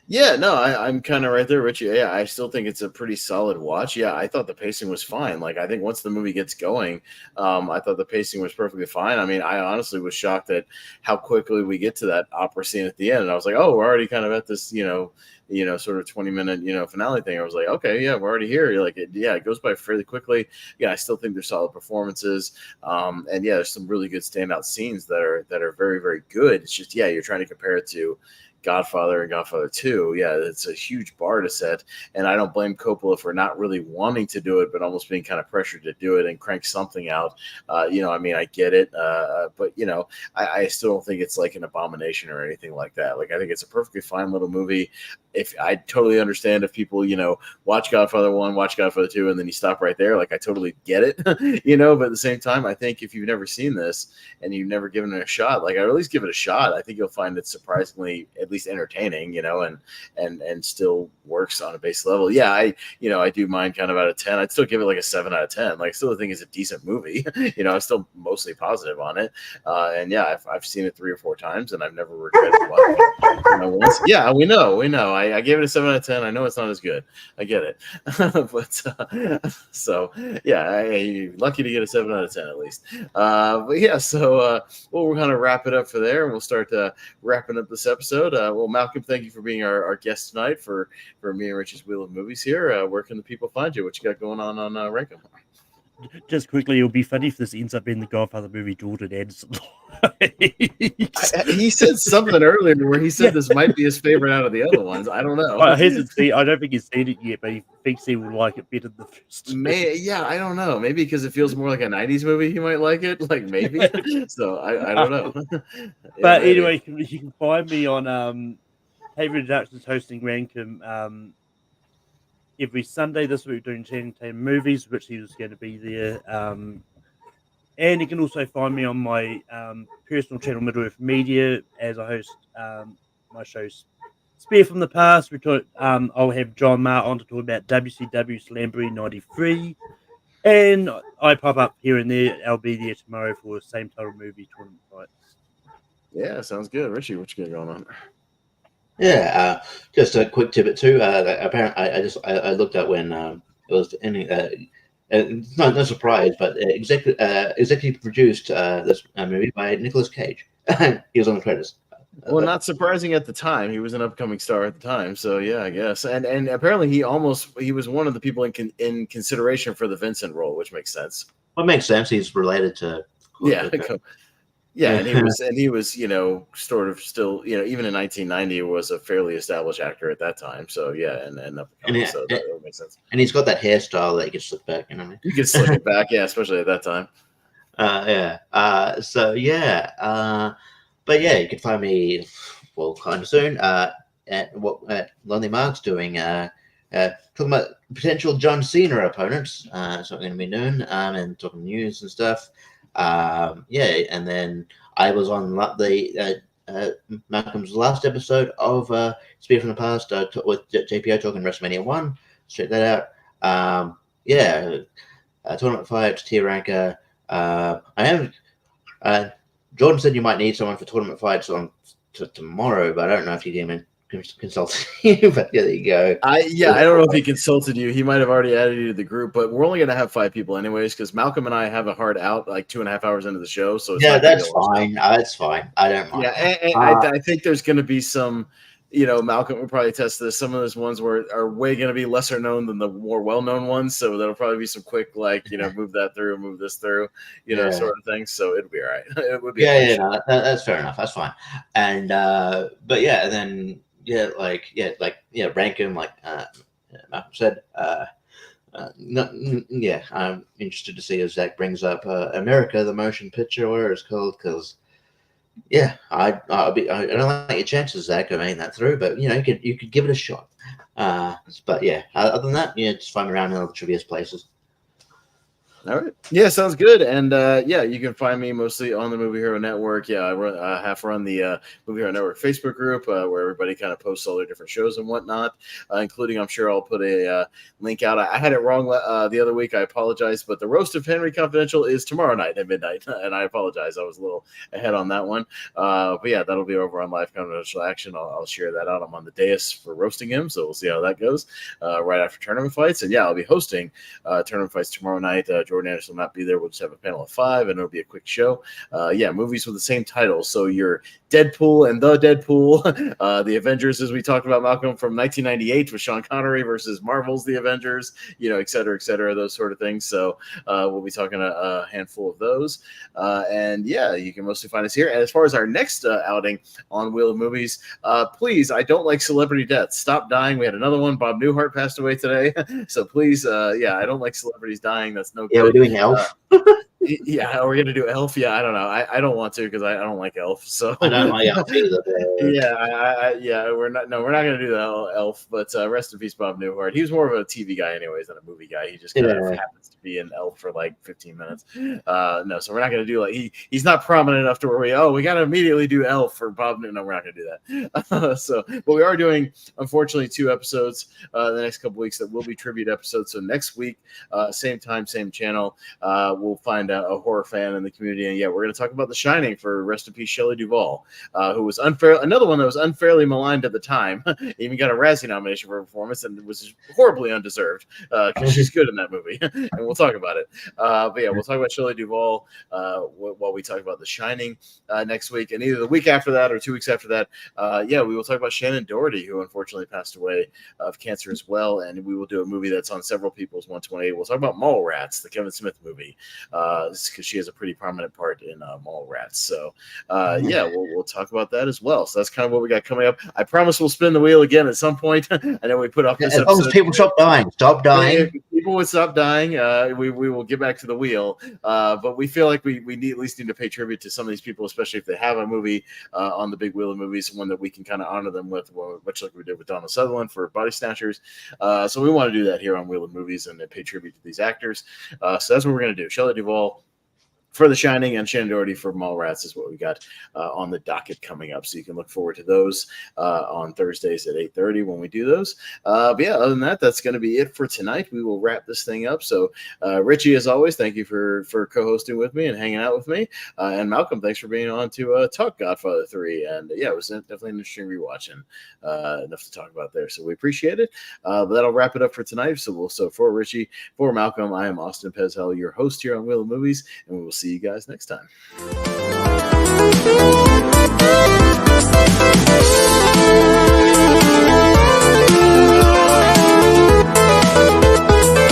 Yeah, no, I'm kind of right there, Richie. Yeah, I still think it's a pretty solid watch. Yeah, I thought the pacing was fine. Like, I think once the movie gets going, I thought the pacing was perfectly fine. I mean, I honestly was shocked at how quickly we get to that opera scene at the end. And I was like, oh, we're already kind of at this, sort of 20-minute, finale thing. I was like, okay, yeah, we're already here. You're like, it goes by fairly quickly. Yeah, I still think there's solid performances. And yeah, there's some really good standout scenes that are very, very good. It's just, yeah, you're trying to compare it to Godfather and Godfather 2. Yeah, it's a huge bar to set. And I don't blame Coppola for not really wanting to do it, but almost being kind of pressured to do it and crank something out. I mean, I get it. But, I still don't think it's like an abomination or anything like that. Like, I think it's a perfectly fine little movie. If I totally understand if people, watch Godfather 1, watch Godfather 2, and then you stop right there. Like, I totally get it, but at the same time, I think if you've never seen this and you've never given it a shot, like, I'd at least give it a shot. I think you'll find it surprisingly at least entertaining, and still works on a base level. Yeah, I do mine kind of out of 10. I'd still give it like a 7 out of 10. Like, I still think it's a decent movie. I'm still mostly positive on it. And yeah, I've seen it 3 or 4 times and I've never regretted watching it. Once. Yeah, we know. I gave it a 7 out of 10. I know it's not as good. I get it. But so yeah, you're lucky to get a 7 out of 10 at least. But yeah, so we'll kind of wrap it up for there, and we'll start wrapping up this episode. Well, Malcolm, thank you for being our guest tonight for me and Richie's Wheel of Movies here. Where can the people find you? What you got going on Rankum? Just quickly, it'll be funny if this ends up being the Godfather movie Jordan Anderson. He said something earlier where he said this might be his favorite out of the other ones. I don't know. I don't think he's seen it yet, but he thinks he will like it better than the first. Yeah, I don't know. Maybe because it feels more like a 90s movie, he might like it. Like, maybe. So I don't know. But anyway, you can find me on Haven Productions hosting Rankum every Sunday. This week we're doing Chinatown Movies, which he was going to be there. And you can also find me on my personal channel, Middle Earth Media, as I host my shows Spear from the Past. I'll have John Marr on to talk about WCW Slamboree 93. And I pop up here and there. I'll be there tomorrow for the same title movie tournament fights. Yeah, sounds good. Richie, what you got going on? Yeah, just a quick tidbit too. Apparently, I looked at when it was it's not no surprise, but executive produced this movie by Nicolas Cage. He was on the credits. Well, not surprising at the time. He was an upcoming star at the time, so yeah, I guess. And apparently he was one of the people in consideration for the Vincent role, which makes sense. Well, it makes sense. He's related to. Yeah, and he was, sort of still, even in 1990, was a fairly established actor at that time. So yeah, so that would make sense. And he's got that hairstyle that you can slip back, You can slip it back, yeah, especially at that time. But yeah, you can find me kind of soon at Lonely Mark's doing talking about potential John Cena opponents. That's what I'm going to be doing, and talking news and stuff. And then I was on the Malcolm's last episode of Spear from the Past with JPO talking WrestleMania 1. Check that out. Tournament fights, tier ranker. I am. Jordan said you might need someone for tournament fights on tomorrow, but I don't know if you can consult you. But yeah, there you go. I don't know if he consulted you. He might have already added you to the group, but we're only going to have 5 people anyways, because Malcolm and I have a hard out like 2.5 hours into the show. So that's fine. That's fine. I don't mind. Yeah, and I think there's going to be some. Malcolm will probably test this. Some of those ones are way going to be lesser known than the more well-known ones. So there'll probably be some quick, move that through, move this through, sort of thing. So it'll be all right. It would be. That's fair enough. That's fine. And Rankin, like Malcolm said. I'm interested to see as Zach brings up America, the motion picture, where it's called, because. Yeah, I don't like your chances, Zach, of making that through, but you could give it a shot. But yeah, other than that, just find me around in other trivia's places. All right. Yeah, sounds good. And yeah, you can find me mostly on the Movie Hero Network. Yeah, I half run the Movie Hero Network Facebook group where everybody kind of posts all their different shows and whatnot, including I'm sure I'll put a link out. I had it wrong the other week. I apologize, but the Roast of Henry Confidential is tomorrow night at midnight, and I apologize. I was a little ahead on that one. But yeah, that'll be over on Live Confidential Action. I'll share that out. I'm on the dais for roasting him, so we'll see how that goes right after tournament fights. And yeah, I'll be hosting tournament fights tomorrow night. Jordan Anderson will not be there. We'll just have a panel of 5, and it'll be a quick show. Yeah, movies with the same title. So your Deadpool and the Deadpool, the Avengers, as we talked about, Malcolm, from 1998 with Sean Connery versus Marvel's The Avengers, et cetera, those sort of things. So we'll be talking a handful of those. And yeah, you can mostly find us here. And as far as our next outing on Wheel of Movies, please, I don't like celebrity deaths. Stop dying. We had another one. Bob Newhart passed away today. So please, yeah, I don't like celebrities dying. That's no good. Yeah, we're doing Elf. Yeah, we're gonna do Elf. Yeah, I don't know. I don't want to because I don't like Elf. So I don't like Elf either. yeah, we're not gonna do the Elf. But rest in peace, Bob Newhart. He was more of a TV guy, anyways, than a movie guy. He just kind of happens to be an Elf for like 15 minutes. No, so we're not gonna do he's not prominent enough to where we gotta immediately do Elf for Bob. No, we're not gonna do that. But we are doing, unfortunately, 2 episodes the next couple weeks that will be tribute episodes. So next week, same time, same channel, we'll find a horror fan in the community, and yeah, we're going to talk about The Shining for rest in peace Shelley Duvall, who was another one that was unfairly maligned at the time. Even got a Razzie nomination for her performance, and was horribly undeserved because she's good in that movie, and we'll talk about it. But yeah, we'll talk about Shelley Duvall while we talk about The Shining next week, and either the week after that or 2 weeks after that, yeah, we will talk about Shannon Doherty, who unfortunately passed away of cancer as well, and we will do a movie that's on several people's 128. We'll talk about Mallrats, the Kevin Smith movie, because she has a pretty prominent part in Mallrats. So yeah, we'll talk about that as well. So that's kind of what we got coming up. I promise we'll spin the wheel again at some point. I know we put off this as long as people stop dying. If people would stop dying, we will get back to the wheel. But we feel like we at least need to pay tribute to some of these people, especially if they have a movie on the big wheel of movies, one that we can kind of honor them with, much like we did with Donald Sutherland for Body Snatchers. So we want to do that here on Wheel of Movies and pay tribute to these actors. So that's what we're going to do. Shelley Duvall for The Shining and Shannon Doherty for Mallrats is what we got on the docket coming up. So you can look forward to those on Thursdays at 8:30 when we do those. But yeah, other than that, that's going to be it for tonight. We will wrap this thing up. So Richie, as always, thank you for co-hosting with me and hanging out with me. And Malcolm, thanks for being on to talk Godfather 3. And yeah, it was definitely an interesting rewatch and enough to talk about there. So we appreciate it. But that'll wrap it up for tonight. So for Richie, for Malcolm, I am Austin Pezhel, your host here on Wheel of Movies, and we will see you guys next time.